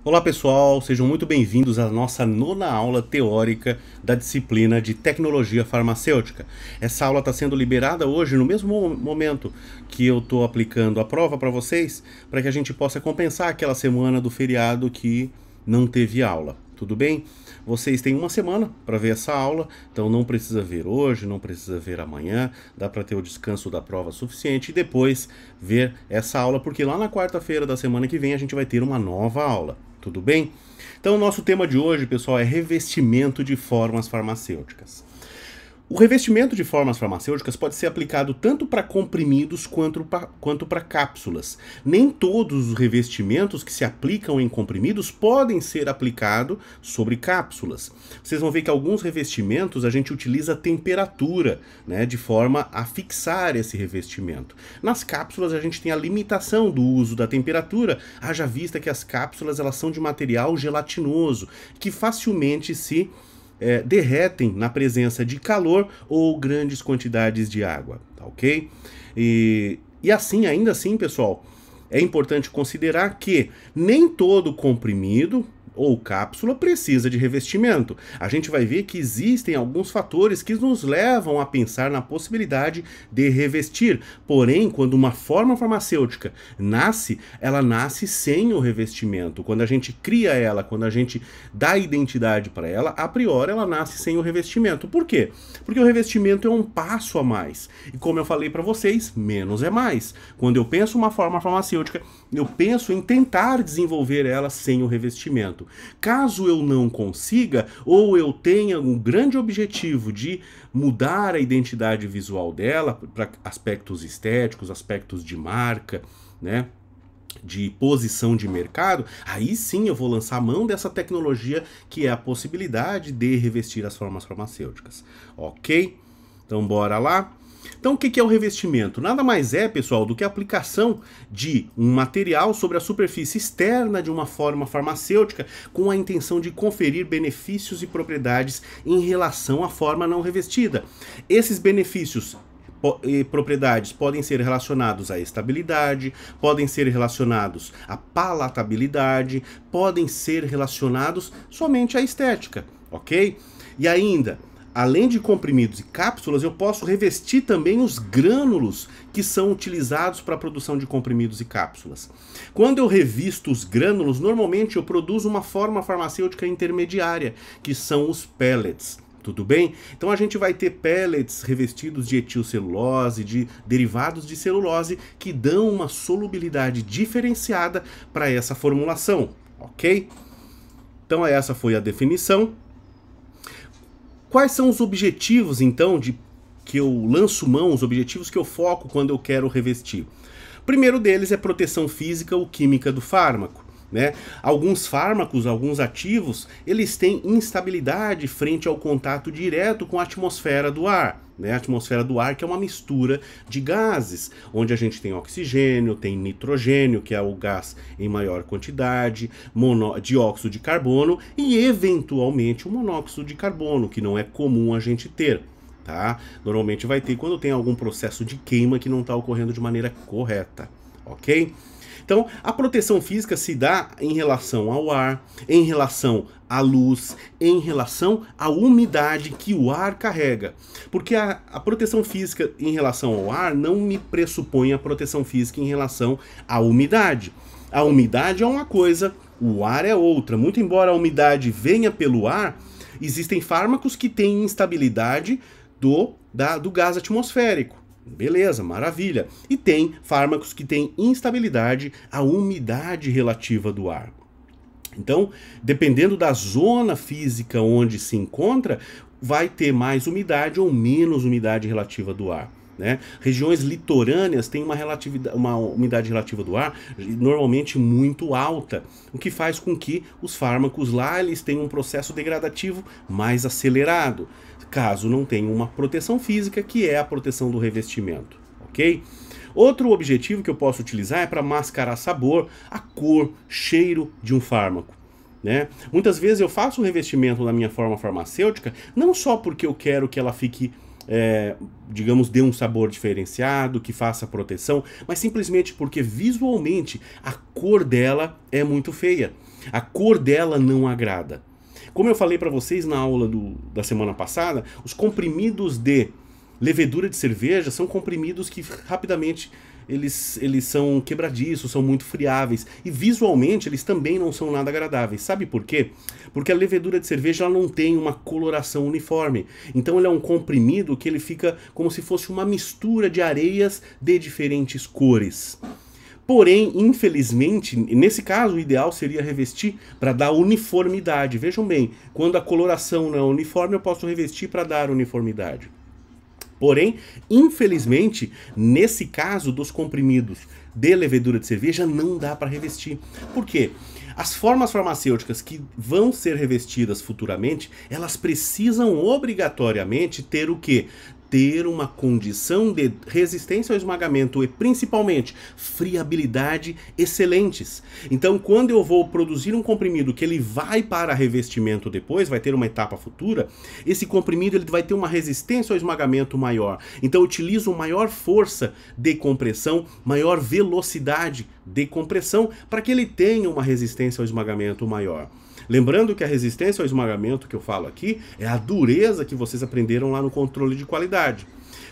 Olá pessoal, sejam muito bem-vindos à nossa nona aula teórica da disciplina de Tecnologia Farmacêutica. Essa aula está sendo liberada hoje no mesmo momento que eu estou aplicando a prova para vocês, para que a gente possa compensar aquela semana do feriado que não teve aula, tudo bem? Vocês têm uma semana para ver essa aula, então não precisa ver hoje, não precisa ver amanhã, dá para ter o descanso da prova suficiente e depois ver essa aula, porque lá na quarta-feira da semana que vem a gente vai ter uma nova aula. Tudo bem? Então o nosso tema de hoje, pessoal, é revestimento de formas farmacêuticas. O revestimento de formas farmacêuticas pode ser aplicado tanto para comprimidos quanto para cápsulas. Nem todos os revestimentos que se aplicam em comprimidos podem ser aplicados sobre cápsulas. Vocês vão ver que alguns revestimentos a gente utiliza temperatura, né, de forma a fixar esse revestimento. Nas cápsulas a gente tem a limitação do uso da temperatura, haja vista que as cápsulas elas são de material gelatinoso, que facilmente se derretem na presença de calor ou grandes quantidades de água, tá ok? E assim, ainda assim, pessoal, é importante considerar que nem todo comprimido ou cápsula precisa de revestimento. A gente vai ver que existem alguns fatores que nos levam a pensar na possibilidade de revestir. Porém, quando uma forma farmacêutica nasce, ela nasce sem o revestimento. Quando a gente cria ela, quando a gente dá identidade para ela, a priori ela nasce sem o revestimento. Por quê? Porque o revestimento é um passo a mais. E como eu falei para vocês, menos é mais. Quando eu penso uma forma farmacêutica, eu penso em tentar desenvolver ela sem o revestimento. Caso eu não consiga, ou eu tenha um grande objetivo de mudar a identidade visual dela para aspectos estéticos, aspectos de marca, né, de posição de mercado, aí sim eu vou lançar a mão dessa tecnologia que é a possibilidade de revestir as formas farmacêuticas. Ok? Então bora lá? Então o que é o revestimento? Nada mais é, pessoal, do que a aplicação de um material sobre a superfície externa de uma forma farmacêutica com a intenção de conferir benefícios e propriedades em relação à forma não revestida. Esses benefícios e propriedades podem ser relacionados à estabilidade, podem ser relacionados à palatabilidade, podem ser relacionados somente à estética, ok? E ainda, além de comprimidos e cápsulas, eu posso revestir também os grânulos que são utilizados para a produção de comprimidos e cápsulas. Quando eu revisto os grânulos, normalmente eu produzo uma forma farmacêutica intermediária, que são os pellets. Tudo bem? Então a gente vai ter pellets revestidos de etilcelulose, de derivados de celulose, que dão uma solubilidade diferenciada para essa formulação, ok? Então essa foi a definição. Quais são os objetivos, então, que eu lanço mão, os objetivos que eu foco quando eu quero revestir? O primeiro deles é proteção física ou química do fármaco, né? Alguns fármacos, alguns ativos, eles têm instabilidade frente ao contato direto com a atmosfera do ar, né? A atmosfera do ar que é uma mistura de gases, onde a gente tem oxigênio, tem nitrogênio, que é o gás em maior quantidade, dióxido de carbono e eventualmente o monóxido de carbono, que não é comum a gente ter. Tá? Normalmente vai ter quando tem algum processo de queima que não está ocorrendo de maneira correta, ok? Então, a proteção física se dá em relação ao ar, em relação à luz, em relação à umidade que o ar carrega. Porque a proteção física em relação ao ar não me pressupõe a proteção física em relação à umidade. A umidade é uma coisa, o ar é outra. Muito embora a umidade venha pelo ar, existem fármacos que têm instabilidade do gás atmosférico. Beleza, maravilha. E tem fármacos que têm instabilidade à umidade relativa do ar. Então, dependendo da zona física onde se encontra, vai ter mais umidade ou menos umidade relativa do ar, né? Regiões litorâneas têm uma umidade relativa do ar normalmente muito alta, o que faz com que os fármacos lá eles tenham um processo degradativo mais acelerado, caso não tenha uma proteção física, que é a proteção do revestimento, ok? Outro objetivo que eu posso utilizar é para mascarar sabor, a cor, cheiro de um fármaco, né? Muitas vezes eu faço o revestimento na minha forma farmacêutica não só porque eu quero que ela fique digamos, dê um sabor diferenciado, que faça proteção, mas simplesmente porque visualmente a cor dela é muito feia. A cor dela não agrada. Como eu falei para vocês na aula da semana passada, os comprimidos de levedura de cerveja são comprimidos que rapidamente eles são quebradiços, são muito friáveis e visualmente eles também não são nada agradáveis. Sabe por quê? Porque a levedura de cerveja ela não tem uma coloração uniforme. Então ele é um comprimido que ele fica como se fosse uma mistura de areias de diferentes cores. Porém, infelizmente, nesse caso, o ideal seria revestir para dar uniformidade. Vejam bem, quando a coloração não é uniforme, eu posso revestir para dar uniformidade. Porém, infelizmente, nesse caso dos comprimidos de levedura de cerveja, não dá para revestir. Por quê? As formas farmacêuticas que vão ser revestidas futuramente, elas precisam obrigatoriamente ter o quê? Ter uma condição de resistência ao esmagamento e principalmente friabilidade excelentes. Então, quando eu vou produzir um comprimido que ele vai para revestimento depois, vai ter uma etapa futura, esse comprimido ele vai ter uma resistência ao esmagamento maior. Então, eu utilizo maior força de compressão, maior velocidade de compressão para que ele tenha uma resistência ao esmagamento maior. Lembrando que a resistência ao esmagamento que eu falo aqui é a dureza que vocês aprenderam lá no controle de qualidade.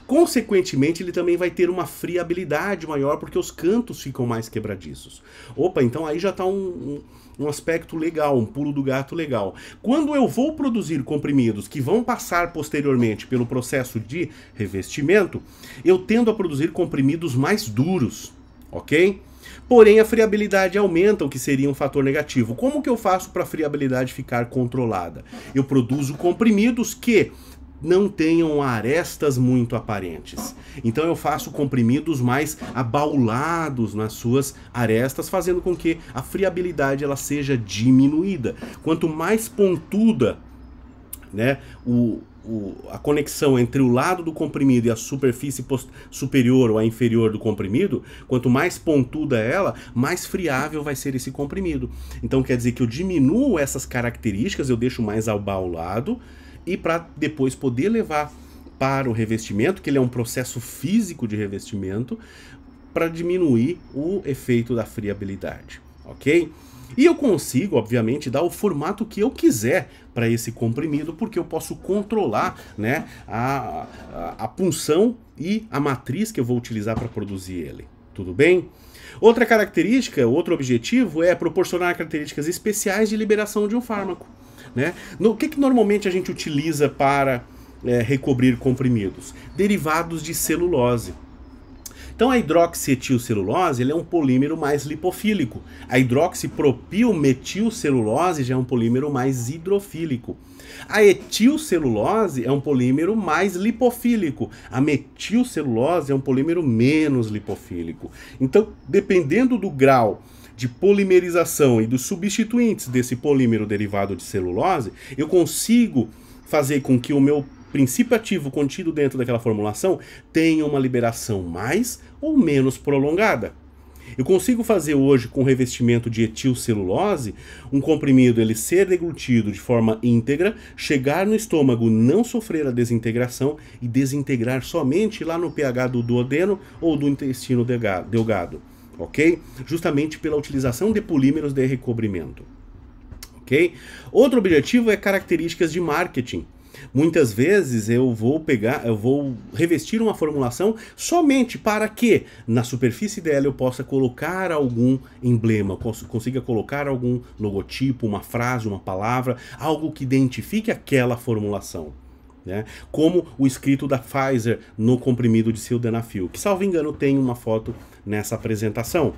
Consequentemente, ele também vai ter uma friabilidade maior porque os cantos ficam mais quebradiços. Opa, então aí já está um aspecto legal, um pulo do gato legal. Quando eu vou produzir comprimidos que vão passar posteriormente pelo processo de revestimento, eu tendo a produzir comprimidos mais duros, ok? Porém, a friabilidade aumenta, o que seria um fator negativo. Como que eu faço para a friabilidade ficar controlada? Eu produzo comprimidos que não tenham arestas muito aparentes. Então eu faço comprimidos mais abaulados nas suas arestas, fazendo com que a friabilidade ela seja diminuída. Quanto mais pontuda, né, a conexão entre o lado do comprimido e a superfície superior ou a inferior do comprimido, quanto mais pontuda ela, mais friável vai ser esse comprimido. Então quer dizer que eu diminuo essas características, eu deixo mais abaulado, e para depois poder levar para o revestimento, que ele é um processo físico de revestimento, para diminuir o efeito da friabilidade, ok? E eu consigo, obviamente, dar o formato que eu quiser para esse comprimido, porque eu posso controlar, né, a punção e a matriz que eu vou utilizar para produzir ele. Tudo bem? Outra característica, outro objetivo é proporcionar características especiais de liberação de um fármaco. Né? O que normalmente a gente utiliza para recobrir comprimidos? Derivados de celulose. Então a hidroxietilcelulose ele é um polímero mais lipofílico. A hidroxipropilmetilcelulose já é um polímero mais hidrofílico. A etilcelulose é um polímero mais lipofílico. A metilcelulose é um polímero menos lipofílico. Então, dependendo do grau de polimerização e dos substituintes desse polímero derivado de celulose, eu consigo fazer com que o meu princípio ativo contido dentro daquela formulação tenha uma liberação mais ou menos prolongada. Eu consigo fazer hoje com revestimento de etilcelulose um comprimido ele ser deglutido de forma íntegra, chegar no estômago, não sofrer a desintegração e desintegrar somente lá no pH do duodeno ou do intestino delgado. Ok? Justamente pela utilização de polímeros de recobrimento. Ok? Outro objetivo é características de marketing. Muitas vezes eu vou revestir uma formulação somente para que na superfície dela eu possa colocar algum emblema, consiga colocar algum logotipo, uma frase, uma palavra, algo que identifique aquela formulação. Né? Como o escrito da Pfizer no comprimido de sildenafil, que salvo engano tem uma foto nessa apresentação.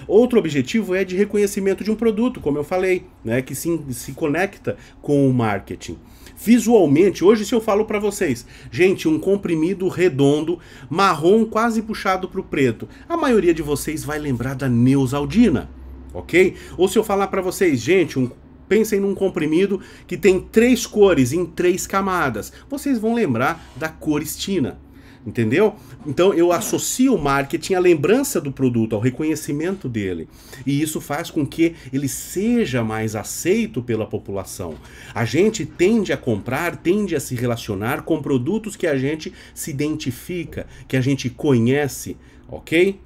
Outro objetivo é de reconhecimento de um produto, como eu falei, né, que se conecta com o marketing. Visualmente, hoje se eu falo para vocês, gente, um comprimido redondo, marrom quase puxado para o preto, a maioria de vocês vai lembrar da Neosaldina, ok? Ou se eu falar para vocês, gente, pensem num comprimido que tem 3 cores em 3 camadas, vocês vão lembrar da Coristina. Entendeu? Então eu associo o marketing à lembrança do produto, ao reconhecimento dele. E isso faz com que ele seja mais aceito pela população. A gente tende a comprar, tende a se relacionar com produtos que a gente se identifica, que a gente conhece, ok?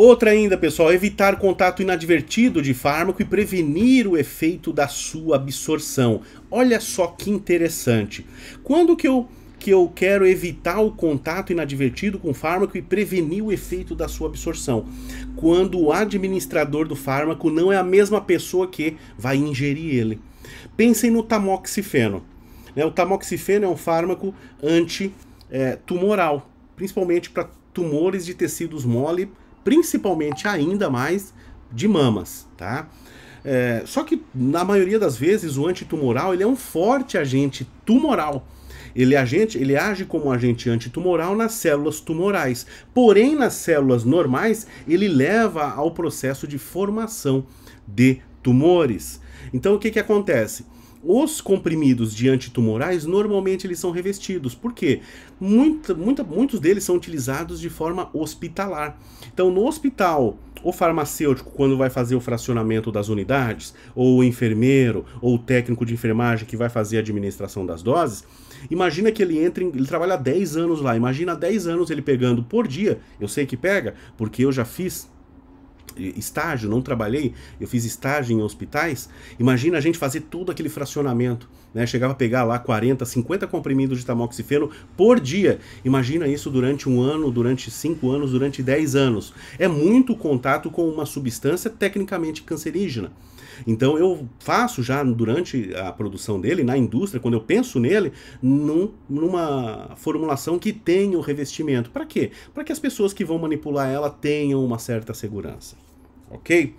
Outra ainda, pessoal, evitar contato inadvertido de fármaco e prevenir o efeito da sua absorção. Olha só que interessante. Quando que eu quero evitar o contato inadvertido com o fármaco e prevenir o efeito da sua absorção? Quando o administrador do fármaco não é a mesma pessoa que vai ingerir ele. Pensem no tamoxifeno. O tamoxifeno é um fármaco antitumoral, principalmente para tumores de tecidos mole, principalmente ainda mais de mamas, tá? Só que na maioria das vezes o antitumoral ele é um forte agente tumoral. Ele age como agente antitumoral nas células tumorais. Porém, nas células normais, ele leva ao processo de formação de tumores. Então o que acontece? Os comprimidos de antitumorais, normalmente eles são revestidos. Por quê? Muitos deles são utilizados de forma hospitalar. Então, no hospital, o farmacêutico, quando vai fazer o fracionamento das unidades, ou o enfermeiro, ou o técnico de enfermagem que vai fazer a administração das doses, imagina que ele trabalha 10 anos lá. Imagina 10 anos ele pegando por dia. Eu sei que pega, porque eu já fiz estágio, não trabalhei, eu fiz estágio em hospitais. Imagina a gente fazer todo aquele fracionamento, né? Chegava a pegar lá 40, 50 comprimidos de tamoxifeno por dia. Imagina isso durante 1 ano, durante 5 anos, durante 10 anos. É muito contato com uma substância tecnicamente cancerígena. Então eu faço já durante a produção dele, na indústria, quando eu penso nele, numa formulação que tenha o revestimento. Para quê? Para que as pessoas que vão manipular ela tenham uma certa segurança. Ok?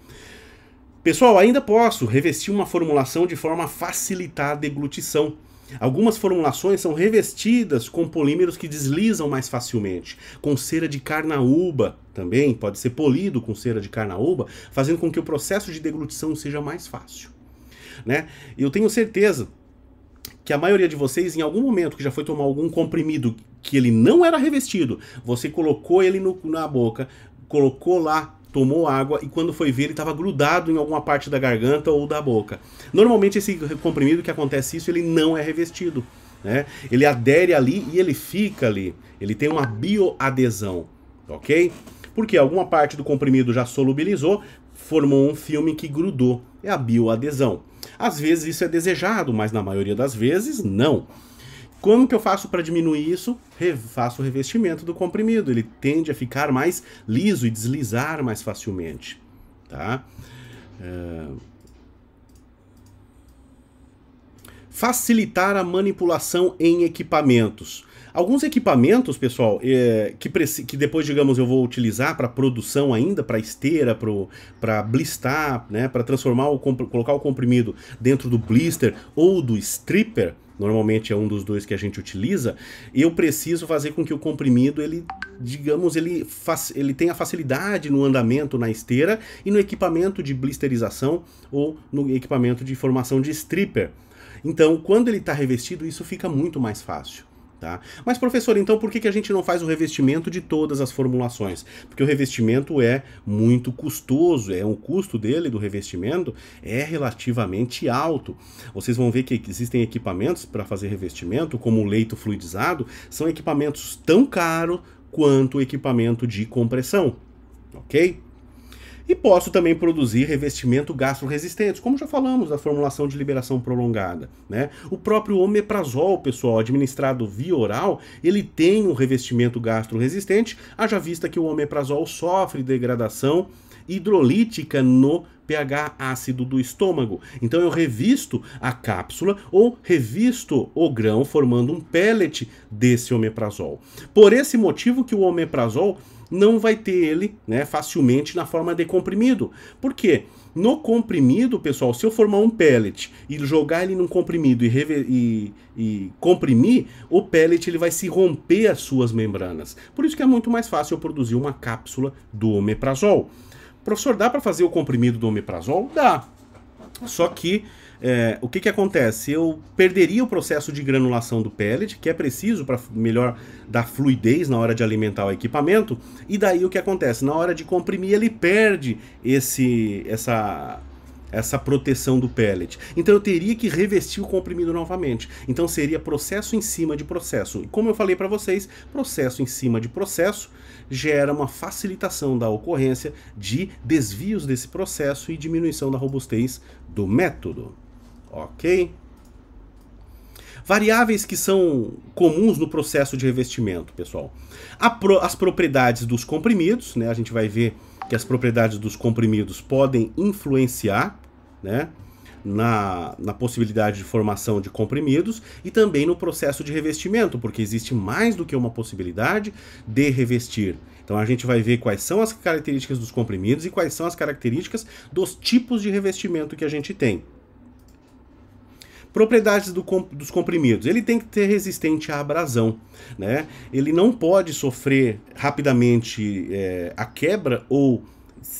Pessoal, ainda posso revestir uma formulação de forma a facilitar a deglutição. Algumas formulações são revestidas com polímeros que deslizam mais facilmente, com cera de carnaúba também, pode ser polido com cera de carnaúba, fazendo com que o processo de deglutição seja mais fácil, né? Eu tenho certeza que a maioria de vocês, em algum momento que já foi tomar algum comprimido que ele não era revestido, você colocou ele na boca, colocou lá, tomou água e quando foi ver ele estava grudado em alguma parte da garganta ou da boca. Normalmente esse comprimido que acontece isso, ele não é revestido, né? Ele adere ali e ele fica ali. Ele tem uma bioadesão, ok? Porque alguma parte do comprimido já solubilizou, formou um filme que grudou. É a bioadesão. Às vezes isso é desejado, mas na maioria das vezes não. Como que eu faço para diminuir isso? Faço o revestimento do comprimido. Ele tende a ficar mais liso e deslizar mais facilmente. Tá? Facilitar a manipulação em equipamentos. Alguns equipamentos, pessoal, que depois, digamos, eu vou utilizar para produção ainda, para esteira, para blistar, né, para transformar, colocar o comprimido dentro do blister ou do stripper, normalmente é um dos dois que a gente utiliza, eu preciso fazer com que o comprimido, ele, digamos, ele tenha facilidade no andamento na esteira e no equipamento de blisterização ou no equipamento de formação de stripper. Então, quando ele está revestido, isso fica muito mais fácil. Tá? Mas, professor, então por que a gente não faz o revestimento de todas as formulações? Porque o revestimento é muito custoso, o custo dele, do revestimento, é relativamente alto. Vocês vão ver que existem equipamentos para fazer revestimento, como o leito fluidizado, são equipamentos tão caros quanto o equipamento de compressão, ok? E posso também produzir revestimento gastroresistente, como já falamos da formulação de liberação prolongada, né? O próprio omeprazol, pessoal, administrado via oral, ele tem um revestimento gastroresistente, haja vista que o omeprazol sofre degradação hidrolítica no pH ácido do estômago. Então eu revisto a cápsula ou revisto o grão formando um pellet desse omeprazol. Por esse motivo que o omeprazol não vai ter ele, né, facilmente na forma de comprimido. Por quê? No comprimido, pessoal, se eu formar um pellet e jogar ele num comprimido e comprimir, o pellet ele vai se romper as suas membranas. Por isso que é muito mais fácil eu produzir uma cápsula do omeprazol. Professor, dá para fazer o comprimido do omeprazol? Dá. Só que o que que acontece? Eu perderia o processo de granulação do pellet, que é preciso para melhor dar fluidez na hora de alimentar o equipamento, e daí o que acontece? Na hora de comprimir ele perde essa proteção do pellet. Então eu teria que revestir o comprimido novamente. Então seria processo em cima de processo. E como eu falei para vocês, processo em cima de processo gera uma facilitação da ocorrência de desvios desse processo e diminuição da robustez do método. Ok? Variáveis que são comuns no processo de revestimento, pessoal. As propriedades dos comprimidos, né? A gente vai ver que as propriedades dos comprimidos podem influenciar, né, na possibilidade de formação de comprimidos e também no processo de revestimento, porque existe mais do que uma possibilidade de revestir. Então a gente vai ver quais são as características dos comprimidos e quais são as características dos tipos de revestimento que a gente tem. Propriedades dos comprimidos. Ele tem que ser resistente à abrasão, né? Ele não pode sofrer rapidamente a quebra, ou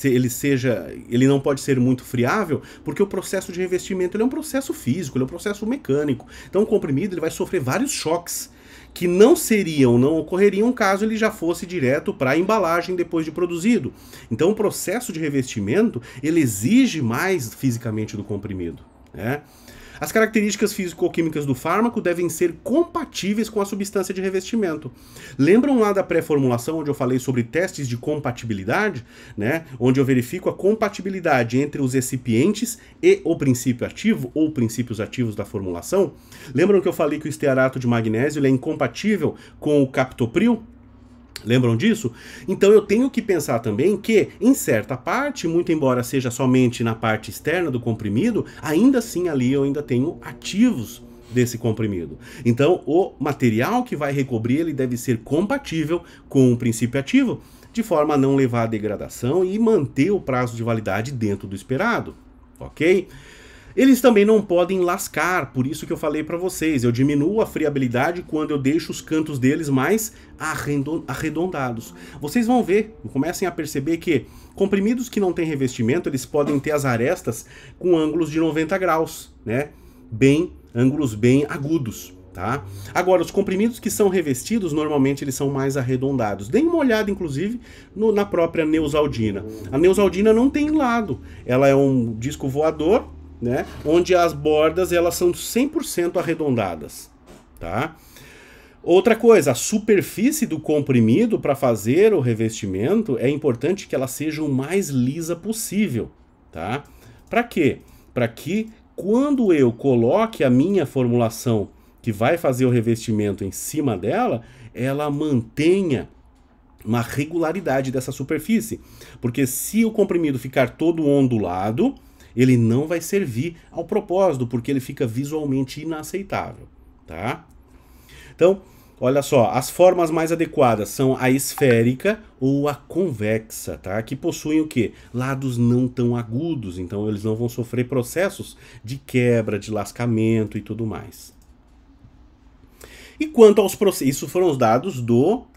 ele não pode ser muito friável, porque o processo de revestimento ele é um processo físico, ele é um processo mecânico. Então o comprimido ele vai sofrer vários choques que não ocorreriam caso ele já fosse direto para a embalagem depois de produzido. Então o processo de revestimento ele exige mais fisicamente do comprimido, né? As características físico-químicas do fármaco devem ser compatíveis com a substância de revestimento. Lembram lá da pré-formulação, onde eu falei sobre testes de compatibilidade, né? Onde eu verifico a compatibilidade entre os excipientes e o princípio ativo, ou princípios ativos da formulação? Lembram que eu falei que o estearato de magnésio ele é incompatível com o captopril? Lembram disso? Então eu tenho que pensar também que, em certa parte, muito embora seja somente na parte externa do comprimido, ainda assim ali eu ainda tenho ativos desse comprimido. Então o material que vai recobrir ele deve ser compatível com o princípio ativo, de forma a não levar à degradação e manter o prazo de validade dentro do esperado, ok? Eles também não podem lascar, por isso que eu falei para vocês, eu diminuo a friabilidade quando eu deixo os cantos deles mais arredondados. Vocês vão ver, comecem a perceber que comprimidos que não têm revestimento, eles podem ter as arestas com ângulos de 90 graus, né? Ângulos bem agudos. Tá? Agora, os comprimidos que são revestidos, normalmente eles são mais arredondados. Deem uma olhada, inclusive, na própria Neosaldina. A Neosaldina não tem lado, ela é um disco voador, né, onde as bordas elas são 100% arredondadas, tá? Outra coisa, a superfície do comprimido para fazer o revestimento é importante que ela seja o mais lisa possível, tá? Para quê? Para que quando eu coloque a minha formulação que vai fazer o revestimento em cima dela, ela mantenha uma regularidade dessa superfície, porque se o comprimido ficar todo ondulado, ele não vai servir ao propósito, porque ele fica visualmente inaceitável, tá? Então, olha só, as formas mais adequadas são a esférica ou a convexa, tá? Que possuem o quê? Lados não tão agudos, então eles não vão sofrer processos de quebra, de lascamento e tudo mais. E quanto aos processos, isso foram os dados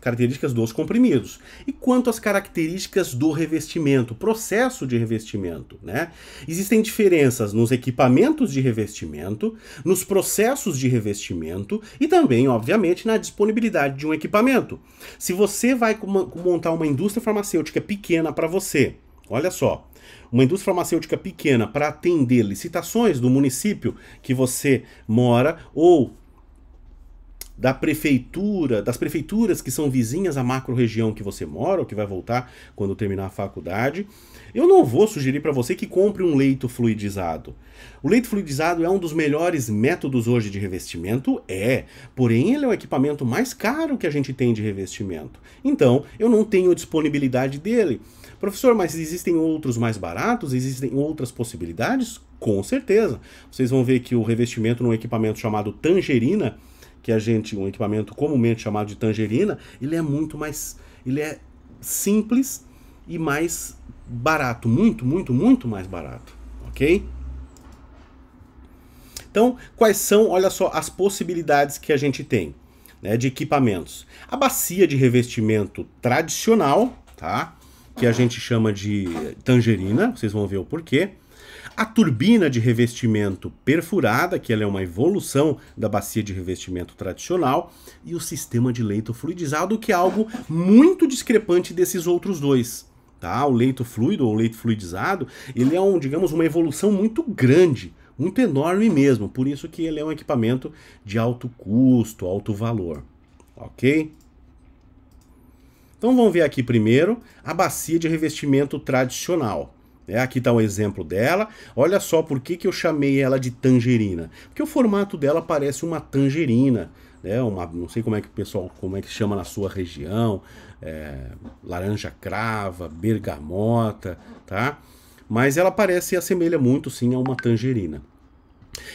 características dos comprimidos. E quanto às características do revestimento, processo de revestimento, né? Existem diferenças nos equipamentos de revestimento, nos processos de revestimento e também, obviamente, na disponibilidade de um equipamento. Se você vai montar uma indústria farmacêutica pequena para você, olha só, uma indústria farmacêutica pequena para atender licitações do município que você mora ou das prefeituras que são vizinhas à macro-região que você mora, ou que vai voltar quando terminar a faculdade, eu não vou sugerir para você que compre um leito fluidizado. O leito fluidizado é um dos melhores métodos hoje de revestimento, porém ele é o equipamento mais caro que a gente tem de revestimento. Então, eu não tenho disponibilidade dele. Professor, mas existem outros mais baratos? Existem outras possibilidades? Com certeza. Vocês vão ver que o revestimento num equipamento chamado Tangerina, um equipamento comumente chamado de Tangerina, ele é simples e mais barato, muito mais barato, ok? Então, quais são, olha só, as possibilidades que a gente tem, né, de equipamentos? A bacia de revestimento tradicional, tá? Que a gente chama de Tangerina, vocês vão ver o porquê. A turbina de revestimento perfurada, que ela é uma evolução da bacia de revestimento tradicional, e o sistema de leito fluidizado, que é algo muito discrepante desses outros dois. Tá? O leito fluido ou leito fluidizado, ele é digamos, uma evolução muito grande, muito enorme mesmo, por isso que ele é um equipamento de alto custo, alto valor, ok? Então vamos ver aqui primeiro a bacia de revestimento tradicional. Aqui está um exemplo dela. Olha só por que eu chamei ela de tangerina. Porque o formato dela parece uma tangerina. Não sei como é que o pessoal chama na sua região. Laranja crava, bergamota, tá? Mas ela parece e assemelha muito sim a uma tangerina.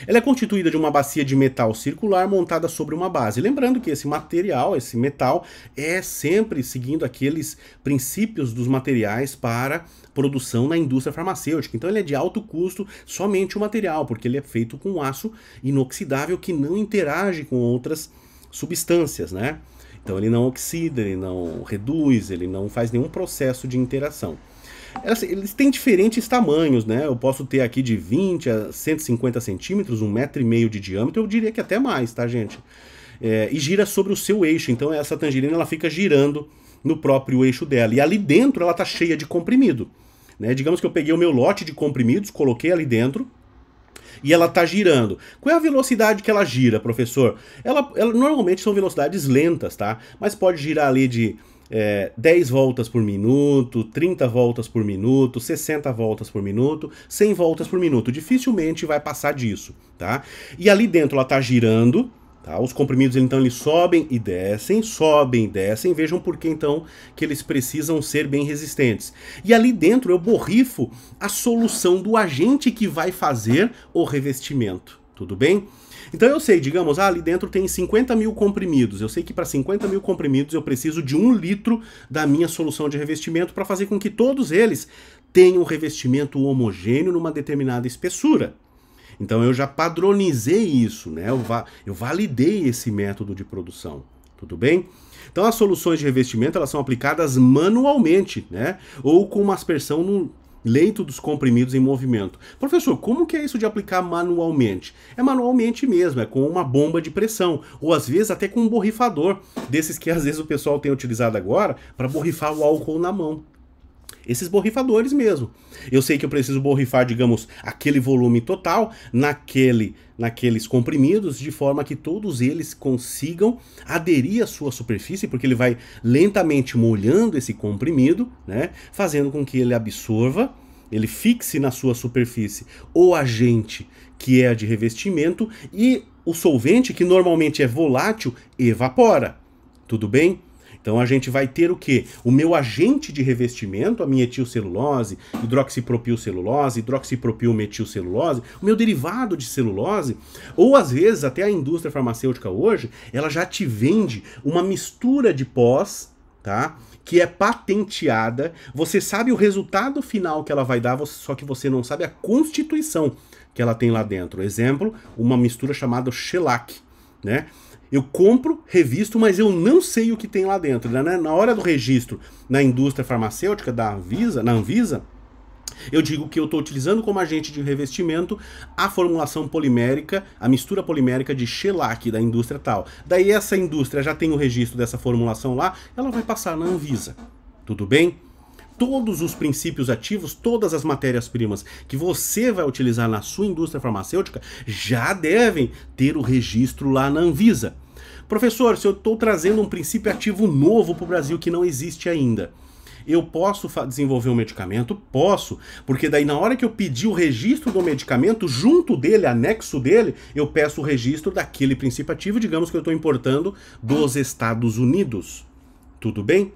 Ela é constituída de uma bacia de metal circular montada sobre uma base. Lembrando que esse material, esse metal, é sempre seguindo aqueles princípios dos materiais para produção na indústria farmacêutica. Então ele é de alto custo, somente o material, porque ele é feito com aço inoxidável que não interage com outras substâncias, né? Então ele não oxida, ele não reduz, ele não faz nenhum processo de interação. Eles têm diferentes tamanhos, né? Eu posso ter aqui de 20 a 150 centímetros, 1,5 metro de diâmetro, eu diria que até mais, tá, gente? E gira sobre o seu eixo, então essa tangerina ela fica girando no próprio eixo dela. E ali dentro ela tá cheia de comprimido, né? Digamos que eu peguei o meu lote de comprimidos, coloquei ali dentro, e ela está girando. Qual é a velocidade que ela gira, professor? Ela normalmente são velocidades lentas, tá? Mas pode girar ali de 10 voltas por minuto, 30 voltas por minuto, 60 voltas por minuto, 100 voltas por minuto. Dificilmente vai passar disso, tá? E ali dentro ela está girando, tá? Os comprimidos então eles sobem e descem, vejam por que então que eles precisam ser bem resistentes. E ali dentro eu borrifo a solução do agente que vai fazer o revestimento, tudo bem? Então eu sei, digamos, ali dentro tem 50 mil comprimidos. Eu sei que para 50 mil comprimidos eu preciso de 1 litro da minha solução de revestimento para fazer com que todos eles tenham um revestimento homogêneo numa determinada espessura. Então eu já padronizei isso, né? Eu validei esse método de produção, tudo bem? Então as soluções de revestimento elas são aplicadas manualmente, né? Ou com uma aspersão no leito dos comprimidos em movimento. Professor, como que é isso de aplicar manualmente? É manualmente mesmo, é com uma bomba de pressão, ou às vezes até com um borrifador, desses que às vezes o pessoal tem utilizado agora para borrifar o álcool na mão. Esses borrifadores mesmo. Eu sei que eu preciso borrifar, digamos, aquele volume total naqueles comprimidos, de forma que todos eles consigam aderir à sua superfície, porque ele vai lentamente molhando esse comprimido, né, fazendo com que ele absorva, ele fixe na sua superfície o agente que é de revestimento e o solvente, que normalmente é volátil, evapora. Tudo bem? Então a gente vai ter o quê? O meu agente de revestimento, a minha etilcelulose, hidroxipropilcelulose, hidroxipropilmetilcelulose, o meu derivado de celulose, ou às vezes até a indústria farmacêutica hoje, ela já te vende uma mistura de pós, tá? Que é patenteada, você sabe o resultado final que ela vai dar, só que você não sabe a constituição que ela tem lá dentro. Exemplo, uma mistura chamada shellac, né? Eu compro, revisto, mas eu não sei o que tem lá dentro. Né? Na hora do registro na indústria farmacêutica na Anvisa, eu digo que eu estou utilizando como agente de revestimento a formulação polimérica, a mistura polimérica de shellac da indústria tal. Daí essa indústria já tem o registro dessa formulação lá, ela vai passar na Anvisa. Tudo bem? Todos os princípios ativos, todas as matérias-primas que você vai utilizar na sua indústria farmacêutica já devem ter o registro lá na Anvisa. Professor, se eu estou trazendo um princípio ativo novo para o Brasil que não existe ainda, eu posso desenvolver um medicamento? Posso, porque daí na hora que eu pedir o registro do medicamento, junto dele, anexo dele, eu peço o registro daquele princípio ativo, digamos que eu estou importando dos Estados Unidos. Tudo bem?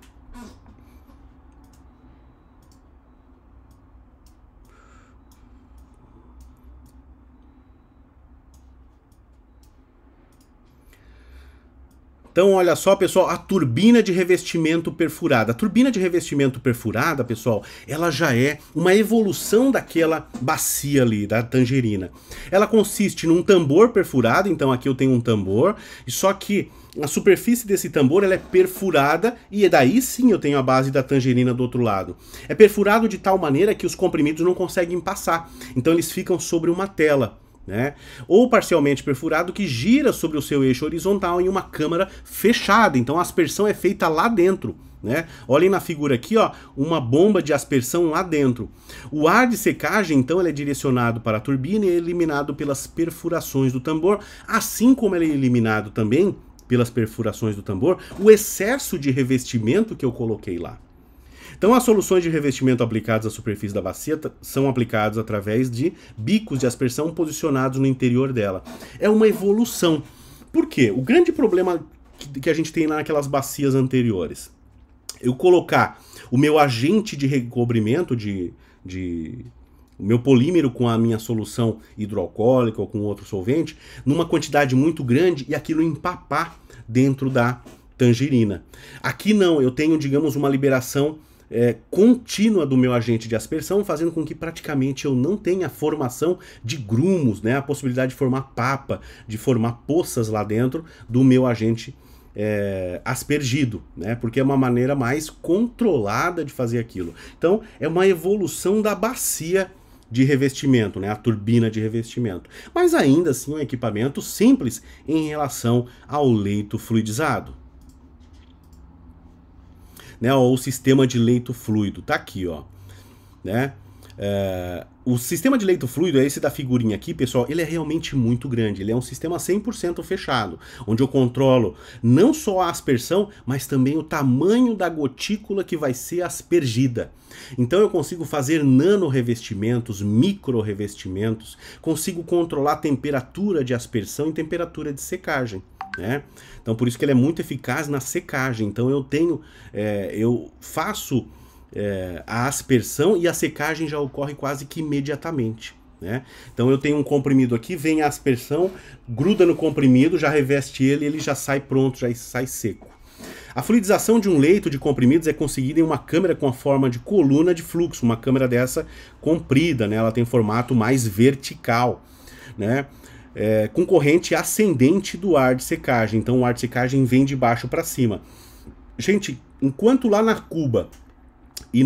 Então, olha só, pessoal, a turbina de revestimento perfurada. A turbina de revestimento perfurada, pessoal, ela já é uma evolução daquela bacia ali, da tangerina. Ela consiste num tambor perfurado, então aqui eu tenho um tambor, só que a superfície desse tambor ela é perfurada e daí sim eu tenho a base da tangerina do outro lado. É perfurado de tal maneira que os comprimidos não conseguem passar, então eles ficam sobre uma tela. Né? Ou parcialmente perfurado que gira sobre o seu eixo horizontal em uma câmara fechada, então a aspersão é feita lá dentro. Né? Olhem na figura aqui, ó, uma bomba de aspersão lá dentro. O ar de secagem, então, ele é direcionado para a turbina e é eliminado pelas perfurações do tambor, assim como ele é eliminado também pelas perfurações do tambor o excesso de revestimento que eu coloquei lá. Então as soluções de revestimento aplicadas à superfície da bacia são aplicadas através de bicos de aspersão posicionados no interior dela. É uma evolução. Por quê? O grande problema que a gente tem naquelas bacias anteriores, eu colocar o meu agente de recobrimento, o meu polímero com a minha solução hidroalcoólica ou com outro solvente, numa quantidade muito grande e aquilo empapar dentro da tangerina. Aqui não, eu tenho, digamos, uma liberação contínua do meu agente de aspersão, fazendo com que praticamente eu não tenha formação de grumos, né? A possibilidade de formar papa, de formar poças lá dentro do meu agente aspergido, né? Porque é uma maneira mais controlada de fazer aquilo. Então é uma evolução da bacia de revestimento, né? A turbina de revestimento. Mas ainda assim é um equipamento simples em relação ao leito fluidizado. Né, o sistema de leito fluido, tá aqui, ó, né? O sistema de leito fluido, esse da figurinha aqui, pessoal, ele é realmente muito grande, ele é um sistema 100% fechado, onde eu controlo não só a aspersão, mas também o tamanho da gotícula que vai ser aspergida. Então eu consigo fazer nano-revestimentos, micro-revestimentos, consigo controlar a temperatura de aspersão e temperatura de secagem. Né? Então por isso que ele é muito eficaz na secagem. Então eu faço a aspersão e a secagem já ocorre quase que imediatamente. Né? Então eu tenho um comprimido aqui, vem a aspersão, gruda no comprimido, já reveste ele e ele já sai pronto, já sai seco. A fluidização de um leito de comprimidos é conseguida em uma câmara com a forma de coluna de fluxo, uma câmara dessa comprida, né? Ela tem formato mais vertical, né? Com corrente ascendente do ar de secagem. Então o ar de secagem vem de baixo para cima. Gente, enquanto lá na cuba e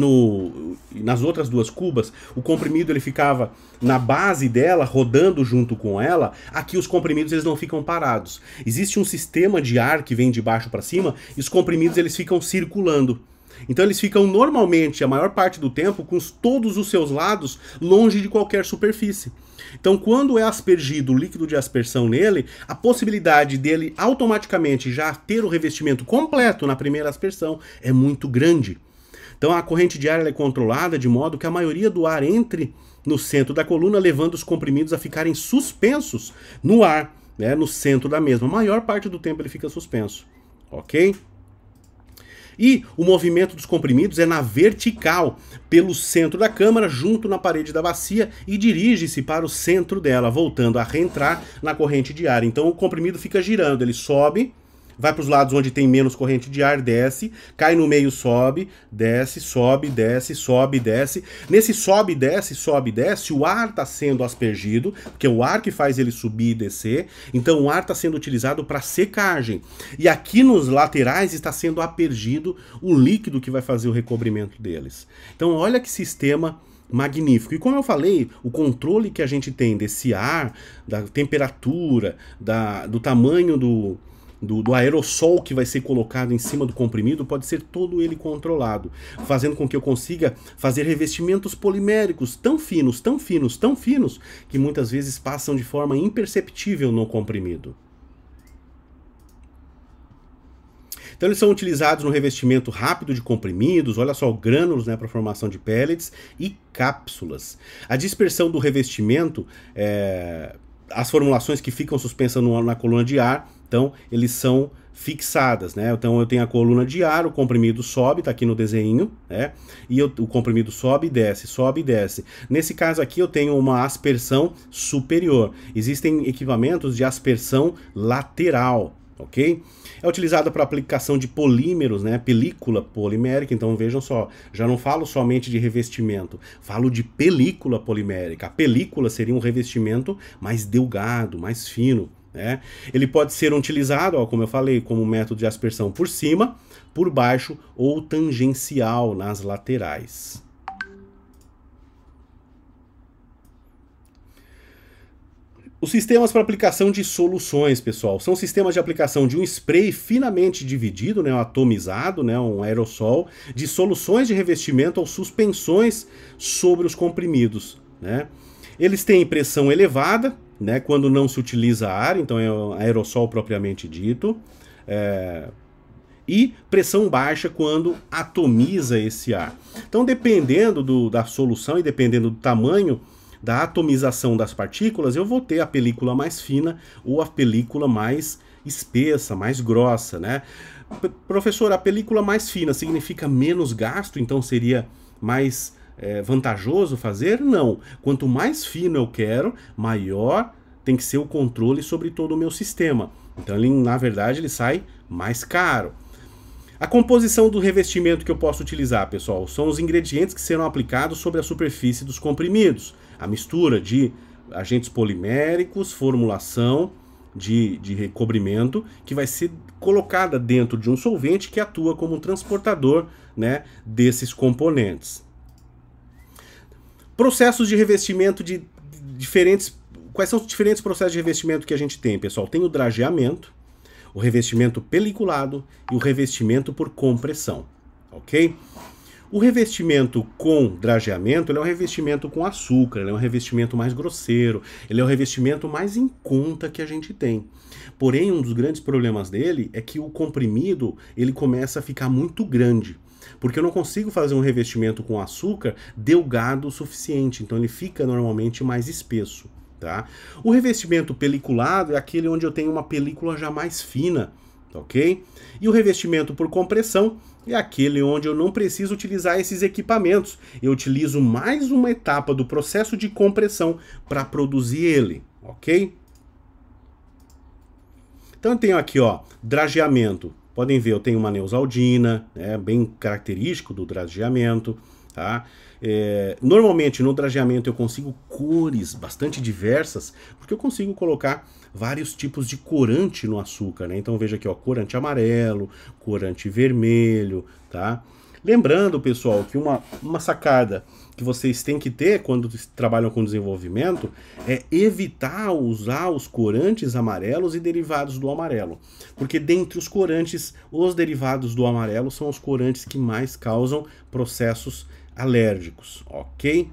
nas outras duas cubas, o comprimido ele ficava na base dela, rodando junto com ela, aqui os comprimidos eles não ficam parados. Existe um sistema de ar que vem de baixo para cima e os comprimidos eles ficam circulando. Então eles ficam normalmente, a maior parte do tempo, com todos os seus lados longe de qualquer superfície. Então quando é aspergido o líquido de aspersão nele, a possibilidade dele automaticamente já ter o revestimento completo na primeira aspersão é muito grande. Então a corrente de ar ela é controlada de modo que a maioria do ar entre no centro da coluna, levando os comprimidos a ficarem suspensos no ar, né, no centro da mesma. A maior parte do tempo ele fica suspenso, ok? E o movimento dos comprimidos é na vertical, pelo centro da câmara, junto na parede da bacia, e dirige-se para o centro dela, voltando a reentrar na corrente de ar. Então o comprimido fica girando, ele sobe, vai para os lados onde tem menos corrente de ar, desce, cai no meio, sobe, desce, sobe, desce, sobe, desce. Nesse sobe, desce, o ar está sendo aspergido, porque é o ar que faz ele subir e descer. Então o ar está sendo utilizado para secagem. E aqui nos laterais está sendo aspergido o líquido que vai fazer o recobrimento deles. Então olha que sistema magnífico. E como eu falei, o controle que a gente tem desse ar, da temperatura, do tamanho do aerossol que vai ser colocado em cima do comprimido, pode ser todo ele controlado, fazendo com que eu consiga fazer revestimentos poliméricos tão finos, tão finos, tão finos, que muitas vezes passam de forma imperceptível no comprimido. Então eles são utilizados no revestimento rápido de comprimidos, olha só, grânulos, né, para formação de pellets e cápsulas. A dispersão do revestimento, as formulações que ficam suspensas na coluna de ar, então eles são fixadas, né? Então eu tenho a coluna de ar, o comprimido sobe, tá aqui no desenho, né? E o comprimido sobe e desce, sobe e desce. Nesse caso aqui eu tenho uma aspersão superior. Existem equipamentos de aspersão lateral, ok? É utilizada para aplicação de polímeros, né? Película polimérica, então vejam só, já não falo somente de revestimento, falo de película polimérica. A película seria um revestimento mais delgado, mais fino, né? Ele pode ser utilizado, ó, como eu falei, como método de aspersão por cima, por baixo ou tangencial nas laterais. Os sistemas para aplicação de soluções, pessoal, são sistemas de aplicação de um spray finamente dividido, né, um atomizado, né, um aerossol, de soluções de revestimento ou suspensões sobre os comprimidos, né? Eles têm pressão elevada, né, quando não se utiliza ar, então é um aerossol propriamente dito, e pressão baixa quando atomiza esse ar. Então, dependendo da solução e dependendo do tamanho da atomização das partículas, eu vou ter a película mais fina ou a película mais espessa, mais grossa, né? Professor, a película mais fina significa menos gasto, então seria mais vantajoso fazer? Não. Quanto mais fino eu quero, maior tem que ser o controle sobre todo o meu sistema. Então, na verdade, ele sai mais caro. A composição do revestimento que eu posso utilizar, pessoal, são os ingredientes que serão aplicados sobre a superfície dos comprimidos. A mistura de agentes poliméricos, formulação de recobrimento, que vai ser colocada dentro de um solvente que atua como um transportador, né, desses componentes. Processos de revestimento de diferentes... Quais são os diferentes processos de revestimento que a gente tem, pessoal? Tem o drageamento, o revestimento peliculado e o revestimento por compressão, ok? O revestimento com drageamento, ele é um revestimento com açúcar, ele é um revestimento mais grosseiro, ele é o revestimento mais em conta que a gente tem. Porém, um dos grandes problemas dele é que o comprimido, ele começa a ficar muito grande, porque eu não consigo fazer um revestimento com açúcar delgado o suficiente, então ele fica normalmente mais espesso. Tá? O revestimento peliculado é aquele onde eu tenho uma película já mais fina, ok? E o revestimento por compressão é aquele onde eu não preciso utilizar esses equipamentos. Eu utilizo mais uma etapa do processo de compressão para produzir ele, ok? Então eu tenho aqui, ó, drageamento. Podem ver, eu tenho uma neosaldina, bem característico do drageamento, tá? Normalmente no drageamento eu consigo cores bastante diversas, porque eu consigo colocar vários tipos de corante no açúcar, né? Então veja aqui, ó, corante amarelo, corante vermelho, tá? Lembrando, pessoal, que uma sacada que vocês têm que ter quando trabalham com desenvolvimento é evitar usar os corantes amarelos e derivados do amarelo, porque dentre os corantes, os derivados do amarelo são os corantes que mais causam processos alérgicos, ok?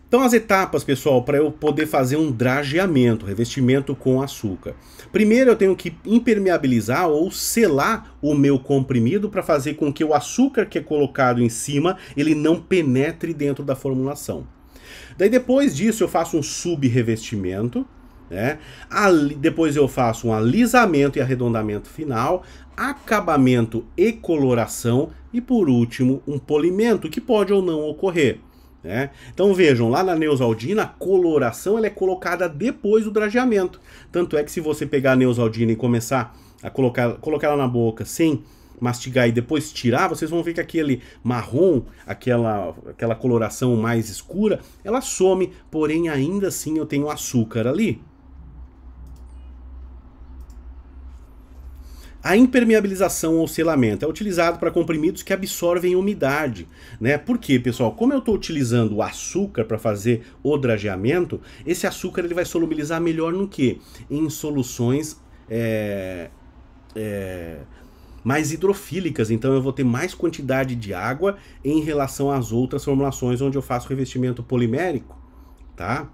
Então as etapas, pessoal, para eu poder fazer um drageamento, revestimento com açúcar. Primeiro eu tenho que impermeabilizar ou selar o meu comprimido para fazer com que o açúcar que é colocado em cima, ele não penetre dentro da formulação. Daí depois disso eu faço um subrevestimento, né? Depois eu faço um alisamento e arredondamento final, acabamento e coloração e por último um polimento que pode ou não ocorrer, né? Então vejam, lá na neosaldina a coloração ela é colocada depois do drageamento, tanto é que se você pegar a neosaldina e começar a colocar ela na boca sem mastigar e depois tirar, vocês vão ver que aquele marrom, aquela coloração mais escura, ela some, porém ainda assim eu tenho açúcar ali. A impermeabilização ou selamento é utilizado para comprimidos que absorvem umidade, né? Por quê, pessoal? Como eu estou utilizando o açúcar para fazer o drageamento, esse açúcar ele vai solubilizar melhor no quê? Em soluções mais hidrofílicas, então eu vou ter mais quantidade de água em relação às outras formulações onde eu faço revestimento polimérico, tá?